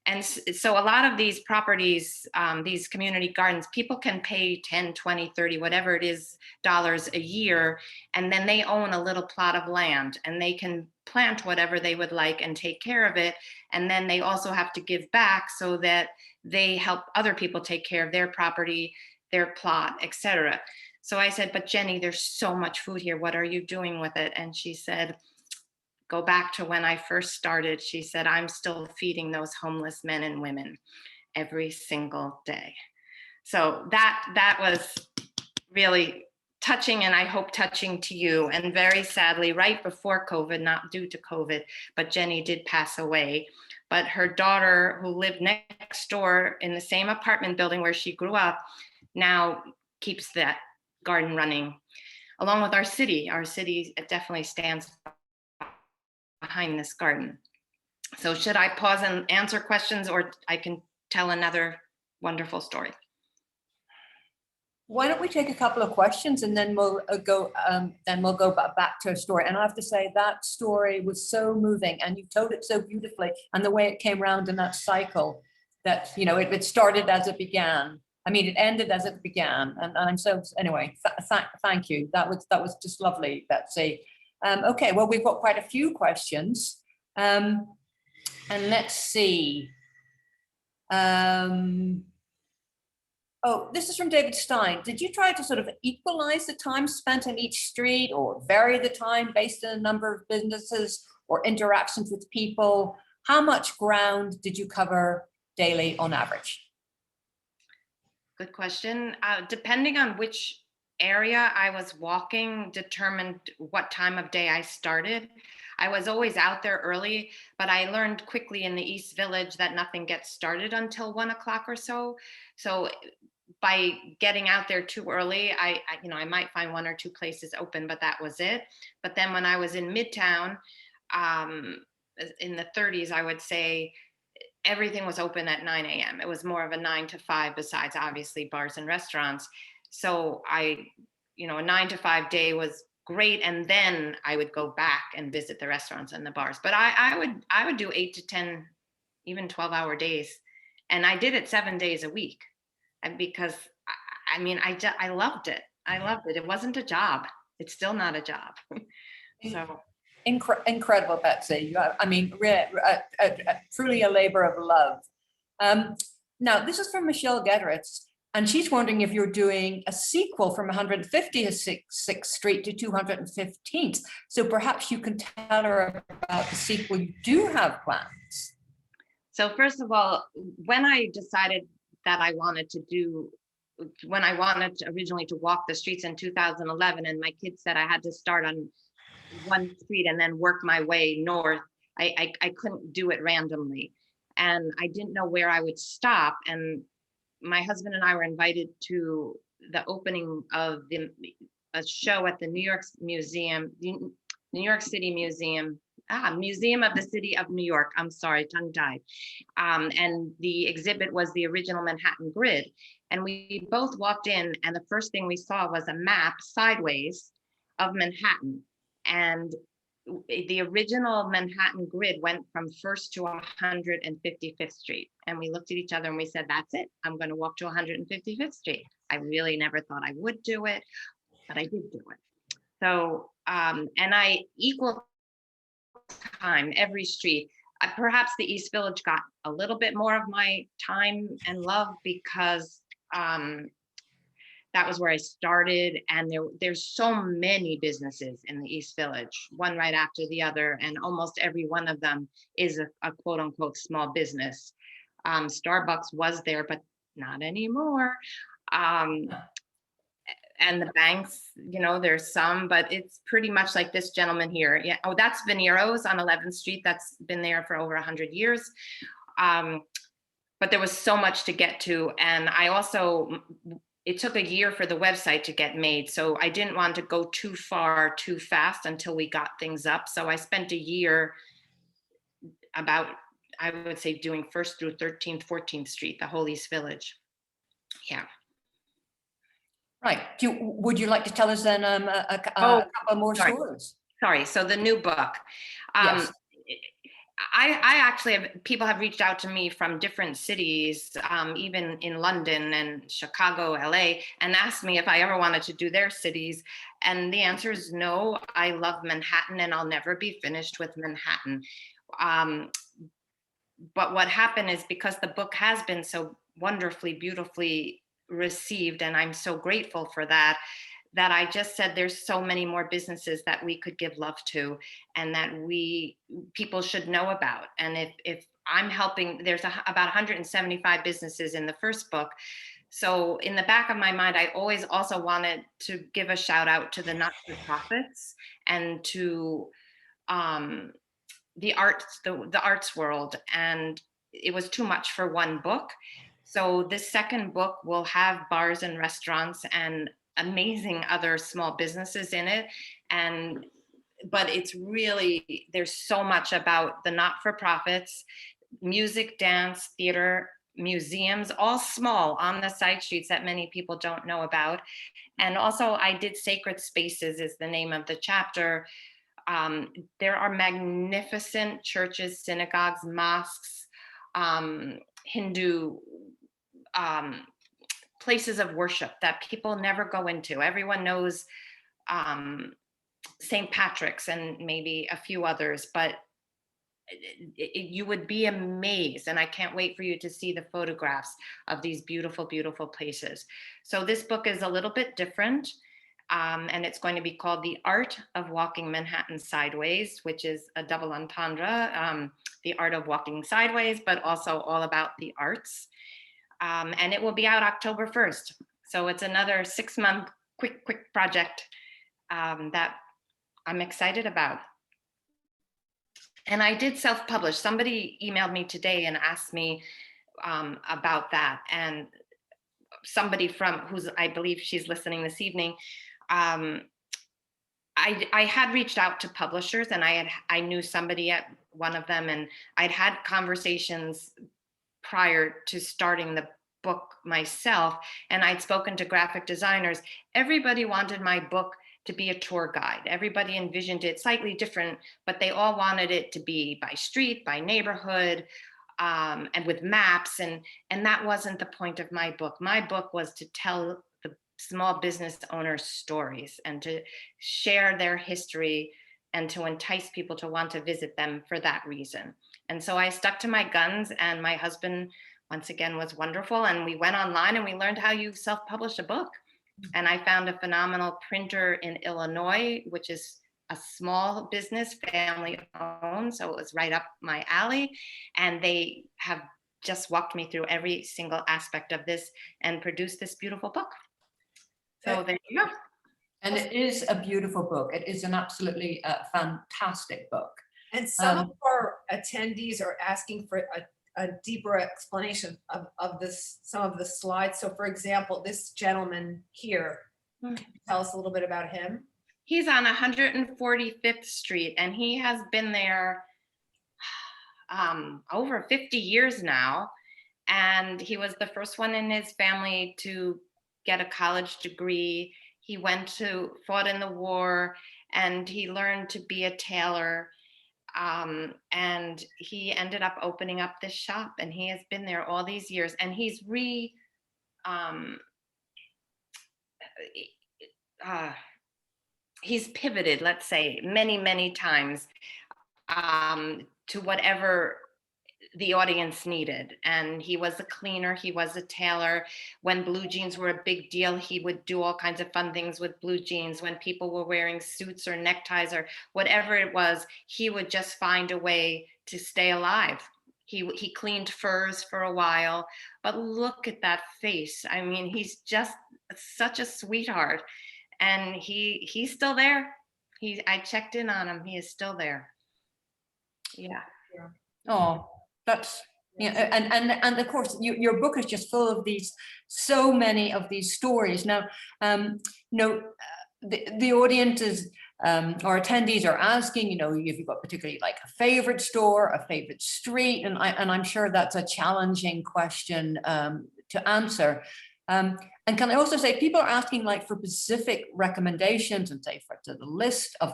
And so a lot of these properties, these community gardens, people can pay 10, 20, 30, whatever it is, dollars a year. And then they own a little plot of land and they can plant whatever they would like and take care of it. And then they also have to give back so that they help other people take care of their property, their plot, etc. So I said, but Jenny, there's so much food here. What are you doing with it? And she said, go back to when I first started. She said, I'm still feeding those homeless men and women every single day. So that was really touching, and I hope touching to you. And very sadly, right before COVID, not due to COVID, but Jenny did pass away. But her daughter, who lived next door in the same apartment building where she grew up, now keeps that garden running, along with our city. Our city definitely stands behind this garden. So should I pause and answer questions, or I can tell another wonderful story? Why don't we take a couple of questions and then we'll go back to a story. And I have to say that story was so moving, and you told it so beautifully, and the way it came around in that cycle, that it started as it began. I mean, it ended as it began, and so anyway. Thank you. That was just lovely, Betsy. Okay, well, we've got quite a few questions, and let's see. Oh, this is from David Stein. Did you try to sort of equalize the time spent in each street, or vary the time based on the number of businesses or interactions with people? How much ground did you cover daily on average? Good question. Depending on which area I was walking determined what time of day I started. I was always out there early, but I learned quickly in the East Village that nothing gets started until 1 o'clock or so. So by getting out there too early, I might find 1 or 2 places open, but that was it. But then when I was in Midtown, in the 30s, I would say everything was open at 9 a.m. It was more of a 9 to 5, besides obviously bars and restaurants. So a 9 to 5 day was great. And then I would go back and visit the restaurants and the bars. But I would do 8 to 10, even 12-hour days. And I did it 7 days a week. And because I loved it. I loved it. It wasn't a job. It's still not a job. So incredible, Patsy. Truly a labor of love. Now, this is from Michelle Gedritz, and she's wondering if you're doing a sequel from 156th Street to 215th. So perhaps you can tell her about the sequel you do have plans. So first of all, when I decided that I wanted originally to walk the streets in 2011, and my kids said I had to start on one street and then work my way north, I couldn't do it randomly. And I didn't know where I would stop. And my husband and I were invited to the opening of a show at the New York City Museum Museum of the City of New York. I'm sorry, tongue-tied. And the exhibit was the original Manhattan grid. And we both walked in, and the first thing we saw was a map sideways of Manhattan. And the original Manhattan grid went from 1st to 155th Street. And we looked at each other and we said, that's it. I'm going to walk to 155th Street. I really never thought I would do it, but I did do it. So, and I equal time every street. Perhaps the East Village got a little bit more of my time and love because that was where I started, and there's so many businesses in the East Village, one right after the other, and almost every one of them is a quote unquote small business. Starbucks was there, but not anymore. And the banks, you know, there's some, but it's pretty much like this gentleman here. Yeah. Oh, that's Venero's on 11th Street. That's been there for over 100 years. But there was so much to get to. And I also, it took a year for the website to get made. So I didn't want to go too far, too fast until we got things up. So I spent a year about, I would say, doing 1st through 13th, 14th Street, the whole East Village. Yeah. Right. Would you like to tell us then a couple more stories? Sorry. So the new book. Yes. I actually have, people have reached out to me from different cities, even in London and Chicago, LA, and asked me if I ever wanted to do their cities. And the answer is no. I love Manhattan and I'll never be finished with Manhattan. But what happened is, because the book has been so wonderfully, beautifully received, and I'm so grateful for that, that I just said there's so many more businesses that we could give love to and that people should know about. And if I'm helping, there's about 175 businesses in the first book. So in the back of my mind, I always also wanted to give a shout out to the not-for-profits and to the arts world. And it was too much for one book. So this second book will have bars and restaurants and amazing other small businesses in it. But it's really, there's so much about the not-for-profits, music, dance, theater, museums, all small on the side streets that many people don't know about. And also I did Sacred Spaces is the name of the chapter. There are magnificent churches, synagogues, mosques, Hindu places of worship that people never go into. Everyone knows St. Patrick's and maybe a few others, but you would be amazed. And I can't wait for you to see the photographs of these beautiful, beautiful places. So this book is a little bit different. And it's going to be called The Art of Walking Manhattan Sideways, which is a double entendre, the art of walking sideways, but also all about the arts. And it will be out October 1st. So it's another 6-month quick project that I'm excited about. And I did self-publish. Somebody emailed me today and asked me about that. And somebody I believe she's listening this evening, I had reached out to publishers, and I knew somebody at one of them, and I'd had conversations prior to starting the book myself, and I'd spoken to graphic designers. Everybody wanted my book to be a tour guide. Everybody envisioned it slightly different, but they all wanted it to be by street, by neighborhood, and with maps, and that wasn't the point of my book. My book was to tell the small business owners' stories and to share their history and to entice people to want to visit them for that reason. And so I stuck to my guns, and my husband, once again, was wonderful. And we went online and we learned how you self-publish a book. And I found a phenomenal printer in Illinois, which is a small business, family owned. So it was right up my alley. And they have just walked me through every single aspect of this and produced this beautiful book. So there you go. And it is a beautiful book. It is an absolutely fantastic book. And some of our attendees are asking for a deeper explanation of this, some of the slides. So for example, this gentleman here, can you tell us a little bit about him? He's on 145th Street, and he has been there over 50 years now. And he was the first one in his family to get a college degree. He fought in the war, and he learned to be a tailor. And he ended up opening up this shop, and he has been there all these years, and he's he's pivoted, let's say, many, many times to whatever the audience needed. And he was a cleaner, he was a tailor. When blue jeans were a big deal, he would do all kinds of fun things with blue jeans. When people were wearing suits or neckties or whatever it was, he would just find a way to stay alive. He cleaned furs for a while, but look at that face. I mean, he's just such a sweetheart. And he's still there. I checked in on him. He is still there. Yeah. Oh, that's, yeah, and of course your book is just full of so many of these stories. Now, the audience is or attendees are asking, if you've got particularly like a favorite store, a favorite street, and I'm sure that's a challenging question to answer. And can I also say, people are asking like for specific recommendations and say to the list of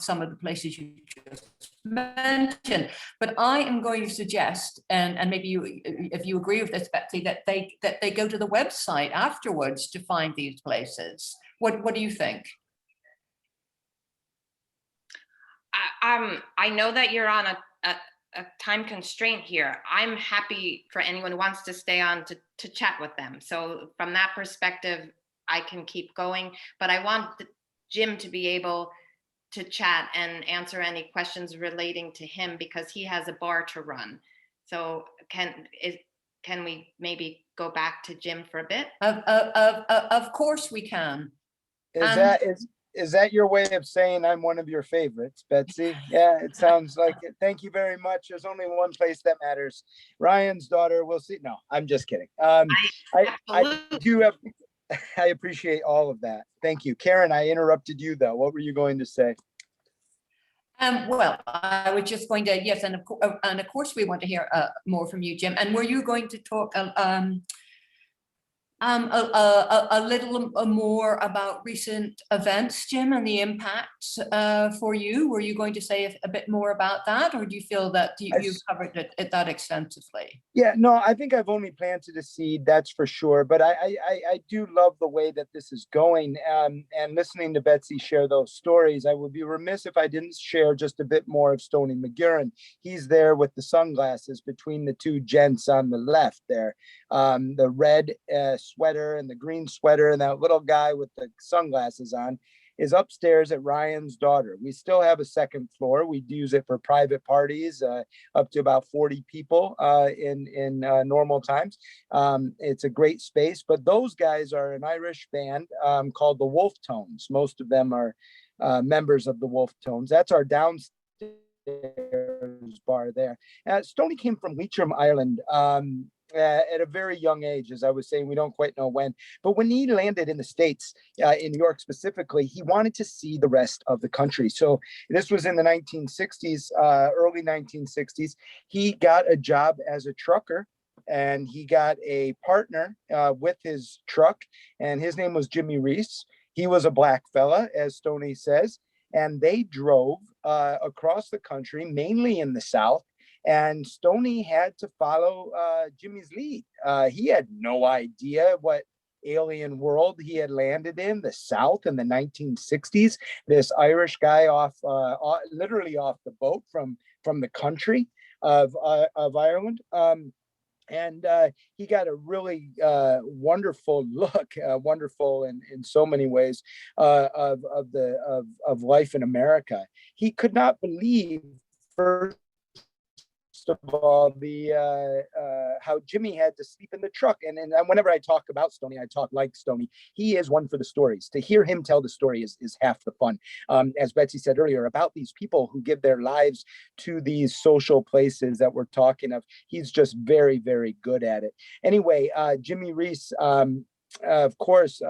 some of the places you just mentioned. But I am going to suggest, and maybe if you agree with this, Betsy, that they go to the website afterwards to find these places. What do you think? I know that you're on a time constraint here. I'm happy for anyone who wants to stay on to chat with them. So from that perspective, I can keep going, but I want Jim to be able to chat and answer any questions relating to him, because he has a bar to run. So can we maybe go back to Jim for a bit? Of course we can. Is that your way of saying I'm one of your favorites, Betsy? Yeah, it sounds like it. Thank you very much. There's only one place that matters. Ryan's daughter. We'll see. No, I'm just kidding. I do have. I appreciate all of that. Thank you, Karen. I interrupted you though. What were you going to say? Well, I was just going to, yes, and of course we want to hear more from you, Jim. And were you going to talk a little more about recent events, Jim, and the impacts for you? Were you going to say a bit more about that, or do you feel that you've covered it that extensively? Yeah, no, I think I've only planted a seed, that's for sure. But I do love the way that this is going. And listening to Betsy share those stories, I would be remiss if I didn't share just a bit more of Stoney McGurran. He's there with the sunglasses between the two gents on the left there. The red sweater and the green sweater, and that little guy with the sunglasses on is upstairs at Ryan's daughter. We still have a second floor. We use it for private parties, up to about 40 people in normal times. It's a great space, but those guys are an Irish band called the Wolf Tones. Most of them are members of the Wolf Tones. That's our downstairs bar there. Stoney came from Leitrim, Ireland. At a very young age, as I was saying, we don't quite know when, but when he landed in the States, in New York specifically, he wanted to see the rest of the country. So this was in the 1960s, early 1960s. He got a job as a trucker, and he got a partner with his truck, and his name was Jimmy Reese. He was a black fella, as Stoney says, and they drove across the country, mainly in the South. And Stoney had to follow Jimmy's lead. He had no idea what alien world he had landed in, the South in the 1960s. This Irish guy literally off the boat from the country of Ireland. And he got a really wonderful look, wonderful in so many ways of life in America. He could not believe first of all, how Jimmy had to sleep in the truck. And whenever I talk about Stoney, I talk like Stoney. He is one for the stories. To hear him tell the story is half the fun. As Betsy said earlier, about these people who give their lives to these social places that we're talking of, he's just very, very good at it. Anyway, Jimmy Reese of course,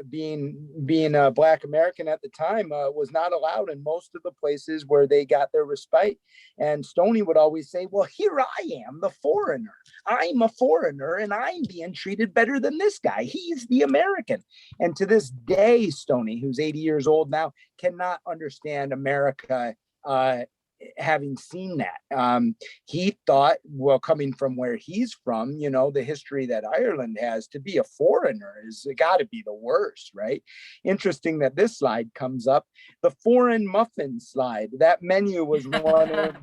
being a Black American at the time was not allowed in most of the places where they got their respite. And Stoney would always say, well, here I am, the foreigner. I'm a foreigner and I'm being treated better than this guy. He's the American. And to this day, Stoney, who's 80 years old now, cannot understand America having seen that. He thought, well, coming from where he's from, you know, the history that Ireland has, to be a foreigner is got to be the worst, right? Interesting that this slide comes up, the foreign muffin slide. That menu was one of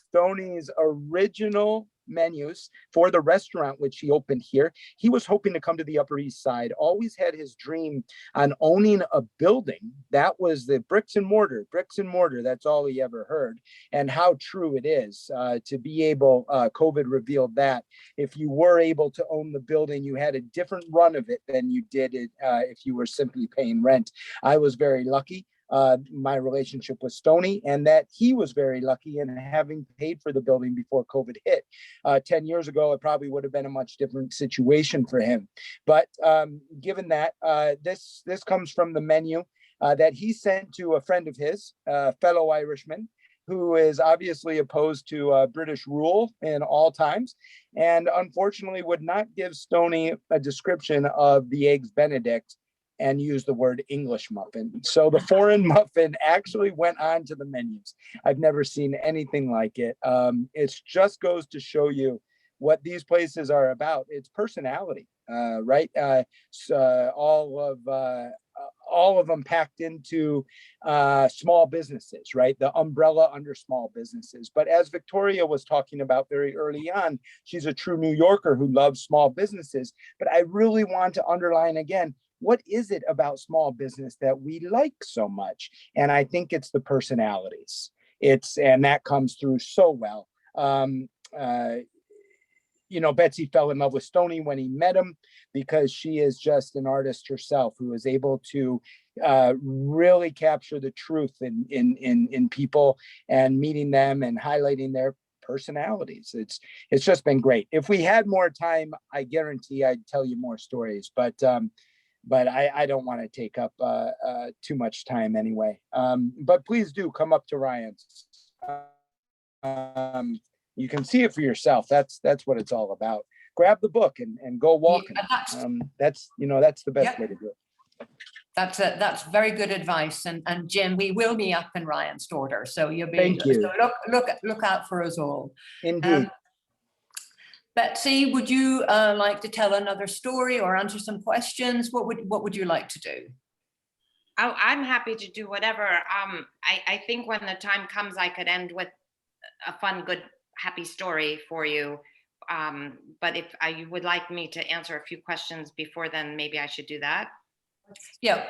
Stoney's original menus for the restaurant, which he opened here. He was hoping to come to the Upper East Side, always had his dream on owning a building. That was the bricks and mortar, that's all he ever heard. And how true it is to be able, COVID revealed that if you were able to own the building, you had a different run of it than you did it if you were simply paying rent. I was very lucky. My relationship with Stoney, and that he was very lucky in having paid for the building before COVID hit. 10 years ago, it probably would have been a much different situation for him. But given that, this comes from the menu that he sent to a friend of his, fellow Irishman, who is obviously opposed to British rule in all times, and unfortunately would not give Stoney a description of the Eggs Benedict and use the word English muffin. So the foreign muffin actually went on to the menus. I've never seen anything like it. It just goes to show you what these places are about. It's personality, right? So all of them packed into small businesses, right? The umbrella under small businesses. But as Victoria was talking about very early on, she's a true New Yorker who loves small businesses. But I really want to underline again, what is it about small business that we like so much? And I think it's the personalities. And that comes through so well. You know, Betsy fell in love with Stoney when he met him because she is just an artist herself who is able to really capture the truth in people and meeting them and highlighting their personalities. It's just been great. If we had more time, I guarantee I'd tell you more stories, but I don't want to take up too much time anyway. But please do come up to Ryan's. You can see it for yourself. That's what it's all about. Grab the book and go walking. That's the best way to do it. That's very good advice. And Jim, we will be up in Ryan's Daughter, so you'll be. Thank you. So look out for us all. Indeed. Betsy, would you like to tell another story or answer some questions? What would you like to do? Oh, I'm happy to do whatever. I think when the time comes, I could end with a fun, good, happy story for you. But if you would like me to answer a few questions before then, maybe I should do that. Yeah.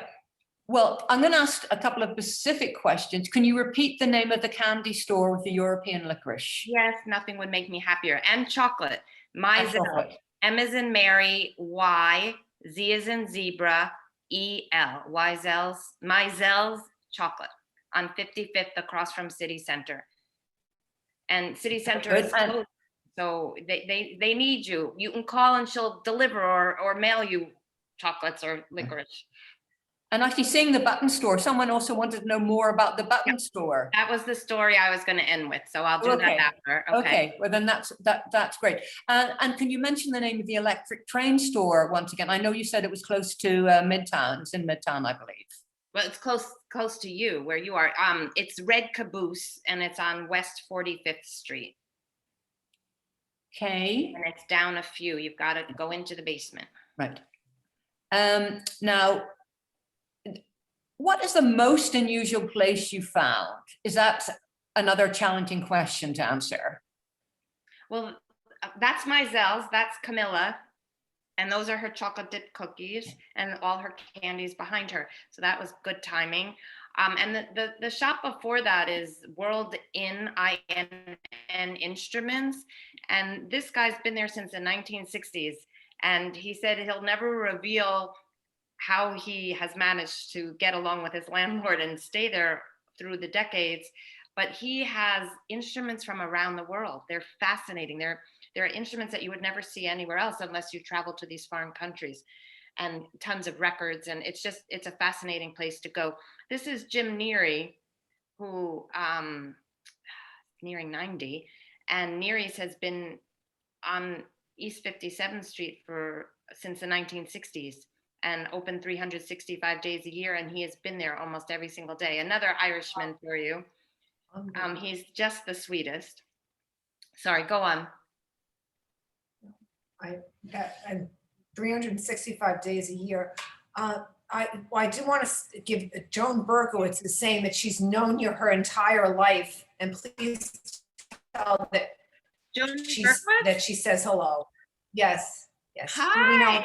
Well, I'm going to ask a couple of specific questions. Can you repeat the name of the candy store with the European licorice? Yes, nothing would make me happier. And chocolate. Mizell. M as in Mary, Y, Z as in zebra, E-L. Mizell's chocolate on 55th across from City Center. And City Center is closed, so they need you. You can call and she'll deliver or mail you chocolates or licorice. And actually seeing the button store, someone also wanted to know more about the button store. That was the story I was going to end with, so I'll do that after. Okay, well then that's great. And can you mention the name of the electric train store once again? I know you said it was close to Midtown. It's in Midtown, I believe. Well, it's close to you where you are. It's Red Caboose and it's on West 45th Street. Okay. And it's down a few. You've got to go into the basement. Right. Now, what is the most unusual place you found? Is that another challenging question to answer? Well, that's Mizell's, that's Camilla. And those are her chocolate dipped cookies and all her candies behind her. So that was good timing. And the shop before that is World INN Instruments. And this guy's been there since the 1960s. And he said he'll never reveal how he has managed to get along with his landlord and stay there through the decades. But he has instruments from around the world. They're fascinating. There are instruments that you would never see anywhere else unless you travel to these foreign countries. and tons of records. And it's a fascinating place to go. This is Jim Neary, who nearing 90, and Neary's has been on East 57th Street since the 1960s and open 365 days a year. And he has been there almost every single day. Another Irishman for you. He's just the sweetest. Sorry, go on. I 365 days a year. I do want to give Joan Berkowitz is saying that she's known you her entire life, and please tell that Joan that she says hello. Yes, yes. Hi.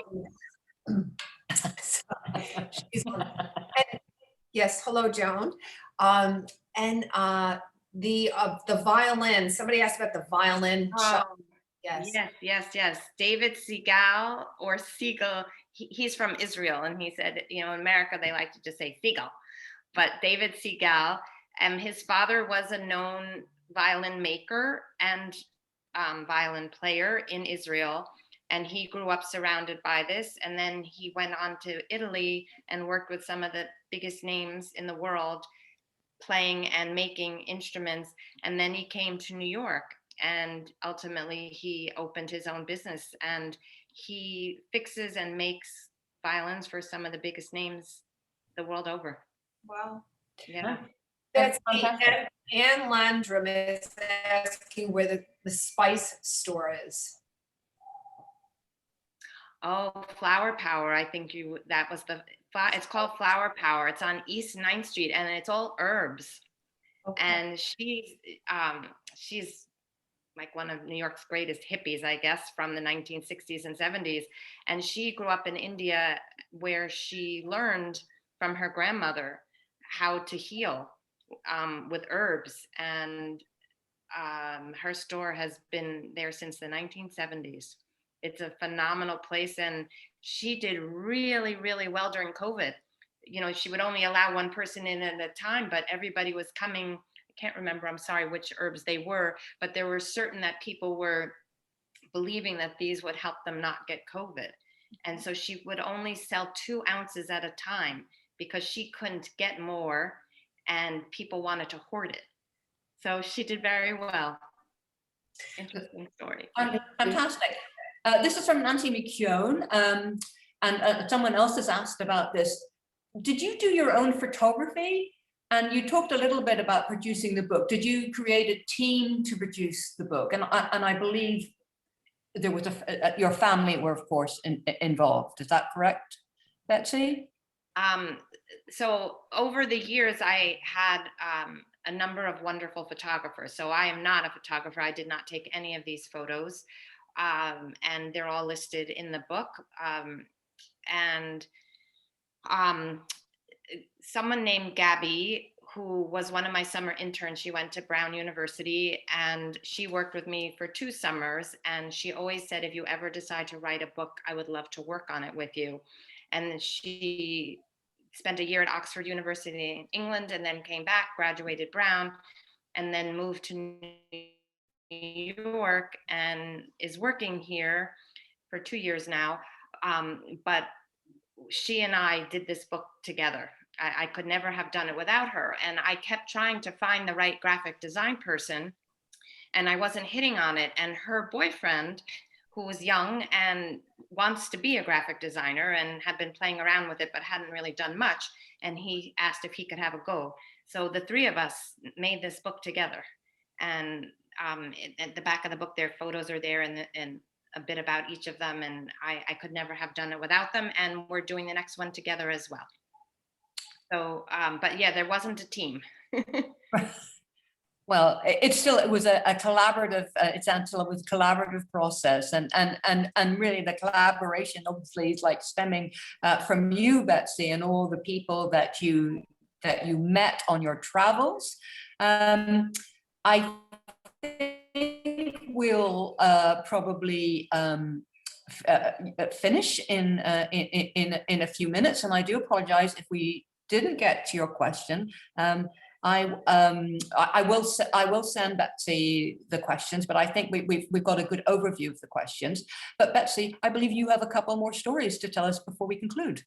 Yes, hello, Joan. And the violin. Somebody asked about the violin. Yes. David Segal or Siegel. He's from Israel, and he said, in America they like to just say Siegel, but David Segal. And his father was a known violin maker and violin player in Israel, and he grew up surrounded by this. And then he went on to Italy and worked with some of the biggest names in the world, playing and making instruments. And then he came to New York, and ultimately he opened his own business, and he fixes and makes violins for some of the biggest names the world over. Wow. Yeah. That's fantastic. Anne Landrum is asking where the Spice store is. Oh, Flower Power. I think that was it's called Flower Power. It's on East 9th Street, and it's all herbs. Okay. And she's like one of New York's greatest hippies, I guess, from the 1960s and 70s. And she grew up in India, where she learned from her grandmother how to heal with herbs. And her store has been there since the 1970s. It's a phenomenal place. And she did really, really well during COVID. She would only allow one person in at a time, but everybody was coming. I can't remember, I'm sorry, which herbs they were, but there were certain that people were believing that these would help them not get COVID. And so she would only sell 2 ounces at a time because she couldn't get more and people wanted to hoard it. So she did very well. Interesting story. Fantastic. This is from Nancy McKeown, and someone else has asked about this. Did you do your own photography? And you talked a little bit about producing the book. Did you create a team to produce the book? And I believe there was your family were, of course, involved. Is that correct, Betsy? So over the years, I had a number of wonderful photographers. So I am not a photographer. I did not take any of these photos. And they're all listed in the book. Someone named Gabby, who was one of my summer interns, she went to Brown University, and she worked with me for 2 summers. And she always said, if you ever decide to write a book, I would love to work on it with you. And she spent a year at Oxford University in England, and then came back, graduated Brown, and then moved to New York and is working here for 2 years now. But she and I did this book together. I could never have done it without her. And I kept trying to find the right graphic design person, and I wasn't hitting on it. And her boyfriend, who was young and wants to be a graphic designer and had been playing around with it, but hadn't really done much. And he asked if he could have a go. So the 3 of us made this book together. And at the back of the book, their photos are there and a bit about each of them. And I could never have done it without them. And we're doing the next one together as well. So, but yeah, there wasn't a team. Well, it was a collaborative. It was a collaborative process, and really the collaboration obviously is like stemming from you, Betsy, and all the people that you met on your travels. I think we'll probably finish in a few minutes, and I do apologize if we didn't get to your question. I will send Betsy the questions, but I think we've got a good overview of the questions. But Betsy, I believe you have a couple more stories to tell us before we conclude.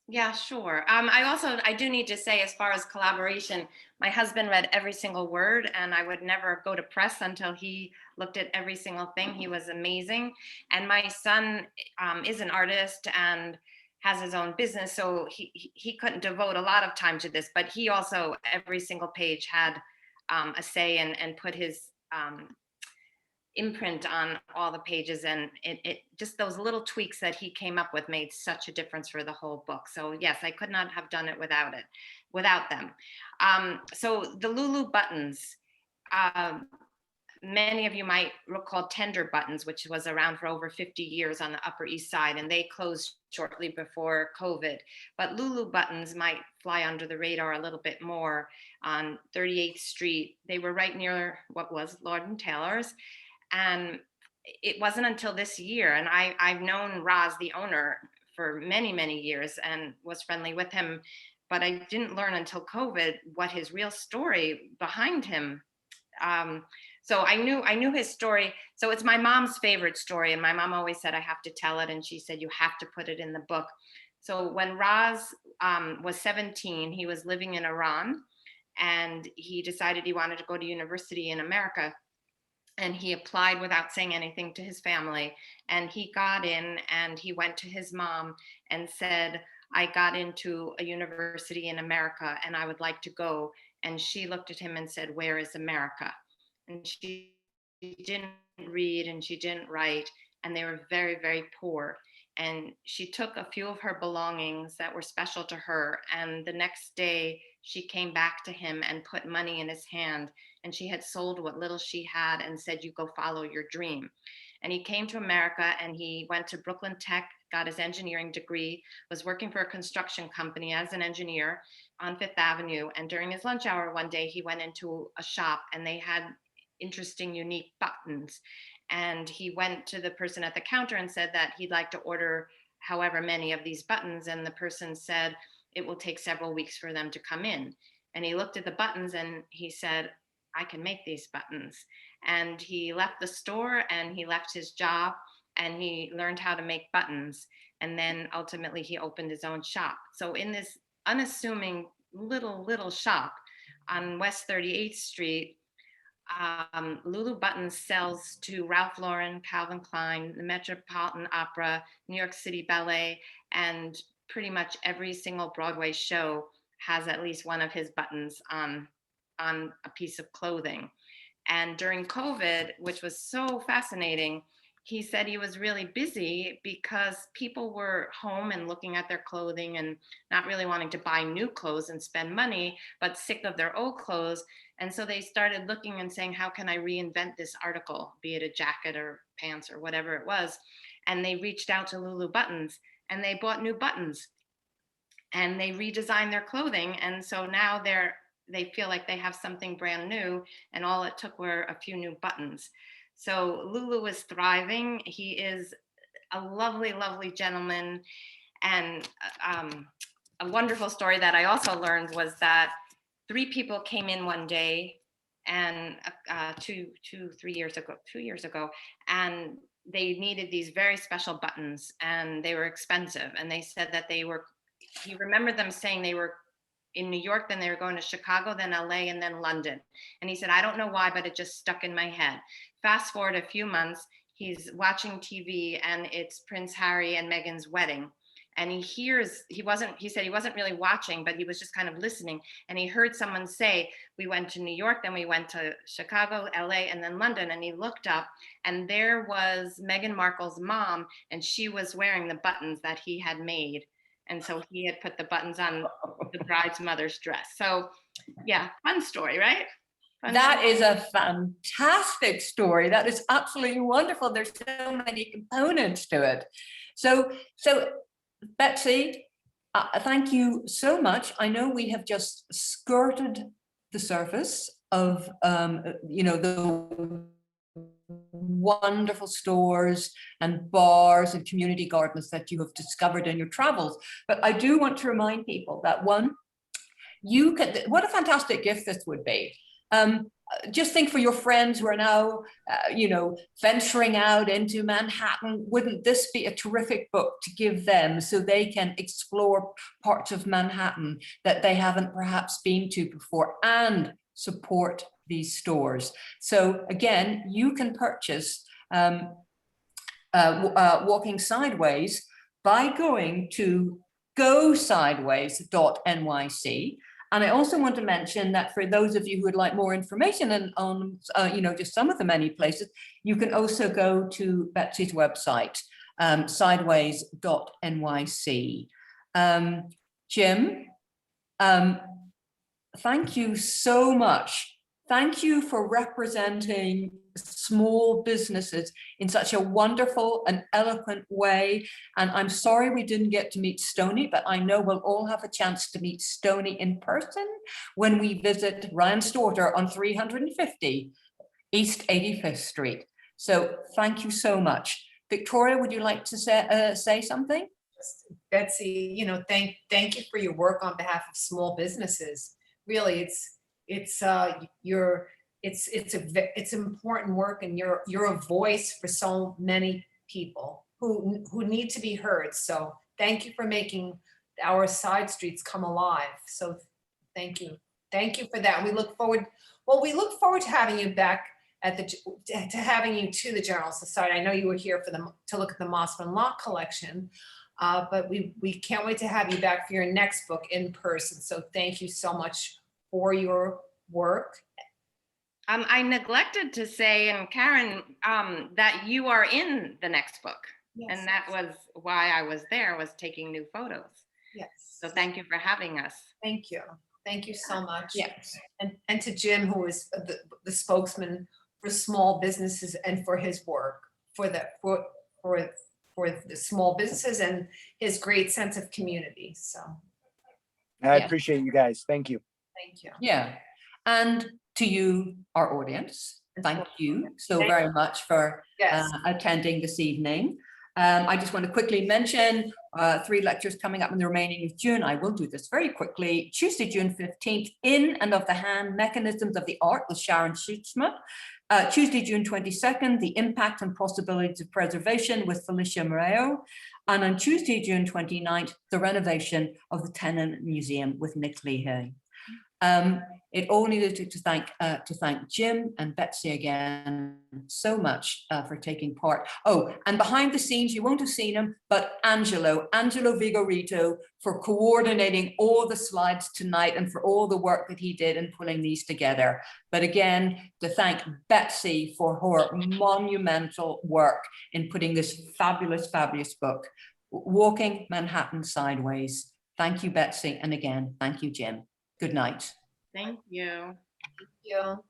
Yeah, sure. I do need to say, as far as collaboration, my husband read every single word, and I would never go to press until he looked at every single thing. He was amazing. And my son is an artist and has his own business, so he couldn't devote a lot of time to this, but he also, every single page had a say and put his imprint on all the pages, and it just those little tweaks that he came up with made such a difference for the whole book. So yes, I could not have done it without them. So the Lulu Buttons, many of you might recall Tender Buttons, which was around for over 50 years on the Upper East Side, and they closed shortly before COVID. But Lulu Buttons might fly under the radar a little bit more on 38th Street. They were right near what was Lord and Taylor's. And it wasn't until this year, and I've known Roz, the owner, for many, many years and was friendly with him, but I didn't learn until COVID what his real story behind him. So I knew his story. So it's my mom's favorite story, and my mom always said I have to tell it, and she said you have to put it in the book. So when Roz was 17, he was living in Iran, and he decided he wanted to go to university in America. And he applied without saying anything to his family, and he got in, and he went to his mom and said, I got into a university in America and I would like to go. And she looked at him and said, where is America? And she didn't read and she didn't write, and they were very, very poor. And she took a few of her belongings that were special to her, and the next day she came back to him and put money in his hand, and she had sold what little she had and said, you go follow your dream. And he came to America, and he went to Brooklyn Tech, got his engineering degree, was working for a construction company as an engineer on Fifth Avenue. And during his lunch hour one day, he went into a shop, and they had interesting, unique buttons. And he went to the person at the counter and said that he'd like to order however many of these buttons. And the person said, it will take several weeks for them to come in. And he looked at the buttons and he said, I can make these buttons. And he left the store and he left his job and he learned how to make buttons. And then ultimately he opened his own shop. So in this unassuming little shop on West 38th Street, Lulu Buttons sells to Ralph Lauren, Calvin Klein, the Metropolitan Opera, New York City Ballet, and pretty much every single Broadway show has at least one of his buttons on a piece of clothing. And during COVID, which was so fascinating, he said he was really busy because people were home and looking at their clothing and not really wanting to buy new clothes and spend money, but sick of their old clothes. And so they started looking and saying, how can I reinvent this article, be it a jacket or pants or whatever it was? And they reached out to Lulu Buttons and they bought new buttons and they redesigned their clothing. And so now they feel like they have something brand new, and all it took were a few new buttons. So Lulu is thriving. He is a lovely, lovely gentleman. And a wonderful story that I also learned was that 3 people came in one day, and 2 years ago, and they needed these very special buttons, and they were expensive. And they said that he remembered them saying they were in New York, then they were going to Chicago, then LA, and then London. And he said, I don't know why, but it just stuck in my head. Fast forward a few months, he's watching TV and it's Prince Harry and Meghan's wedding. And he said he wasn't really watching, but he was just kind of listening. And he heard someone say, we went to New York, then we went to Chicago, LA, and then London. And he looked up and there was Meghan Markle's mom, and she was wearing the buttons that he had made. And so he had put the buttons on the bride's mother's dress. So yeah, fun story, right? That is a fantastic story. That is absolutely wonderful. There's so many components to it. So Betsy, thank you so much. I know we have just skirted the surface of, the wonderful stores and bars and community gardens that you have discovered in your travels. But I do want to remind people that, one, you can, what a fantastic gift this would be. Just think for your friends who are now, you know, venturing out into Manhattan. Wouldn't this be a terrific book to give them so they can explore parts of Manhattan that they haven't perhaps been to before and support these stores? So again, you can purchase Walking Sideways by going to gosideways.nyc. And I also want to mention that for those of you who would like more information on, you know, just some of the many places, you can also go to Betsy's website, sideways.nyc. Jim, thank you so much. Thank you for representing small businesses in such a wonderful and eloquent way. And I'm sorry we didn't get to meet Stony, but I know we'll all have a chance to meet Stony in person when we visit Ryan's daughter on 350 East 85th Street. So thank you so much. Victoria, would you like to say something? Betsy, you know, thank you for your work on behalf of small businesses. Really, it's important work, and you're a voice for so many people who need to be heard. So thank you for making our side streets come alive. So thank you for that. We look forward to having you back at the to the General Society. I know you were here to look at the Mossman Lock collection, but we can't wait to have you back for your next book in person. So thank you so much for your work. I neglected to say, and Karen, that you are in the next book. Yes. And that was why I was there, was taking new photos. Yes. So thank you for having us. Thank you. Thank you so much. Yes. And to Jim, who is the spokesman for small businesses and for his work, for the small businesses and his great sense of community. So I appreciate you guys. Thank you. Thank you. Yeah. And to you, our audience, thank you so very much for attending this evening. I just want to quickly mention 3 lectures coming up in the remaining of June. I will do this very quickly. Tuesday, June 15th, In and of the Hand, Mechanisms of the Art with Sharon Schutzma. Tuesday, June 22nd, The Impact and Possibilities of Preservation with Felicia Moreo. And on Tuesday, June 29th, The Renovation of the Tennant Museum with Nick Leahy. It all needed to thank Jim and Betsy again so much for taking part. Oh, and behind the scenes, you won't have seen him, but Angelo Vigorito for coordinating all the slides tonight and for all the work that he did in pulling these together. But again, to thank Betsy for her monumental work in putting this fabulous, fabulous book, Walking Manhattan Sideways. Thank you, Betsy. And again, thank you, Jim. Good night. Thank you. Thank you.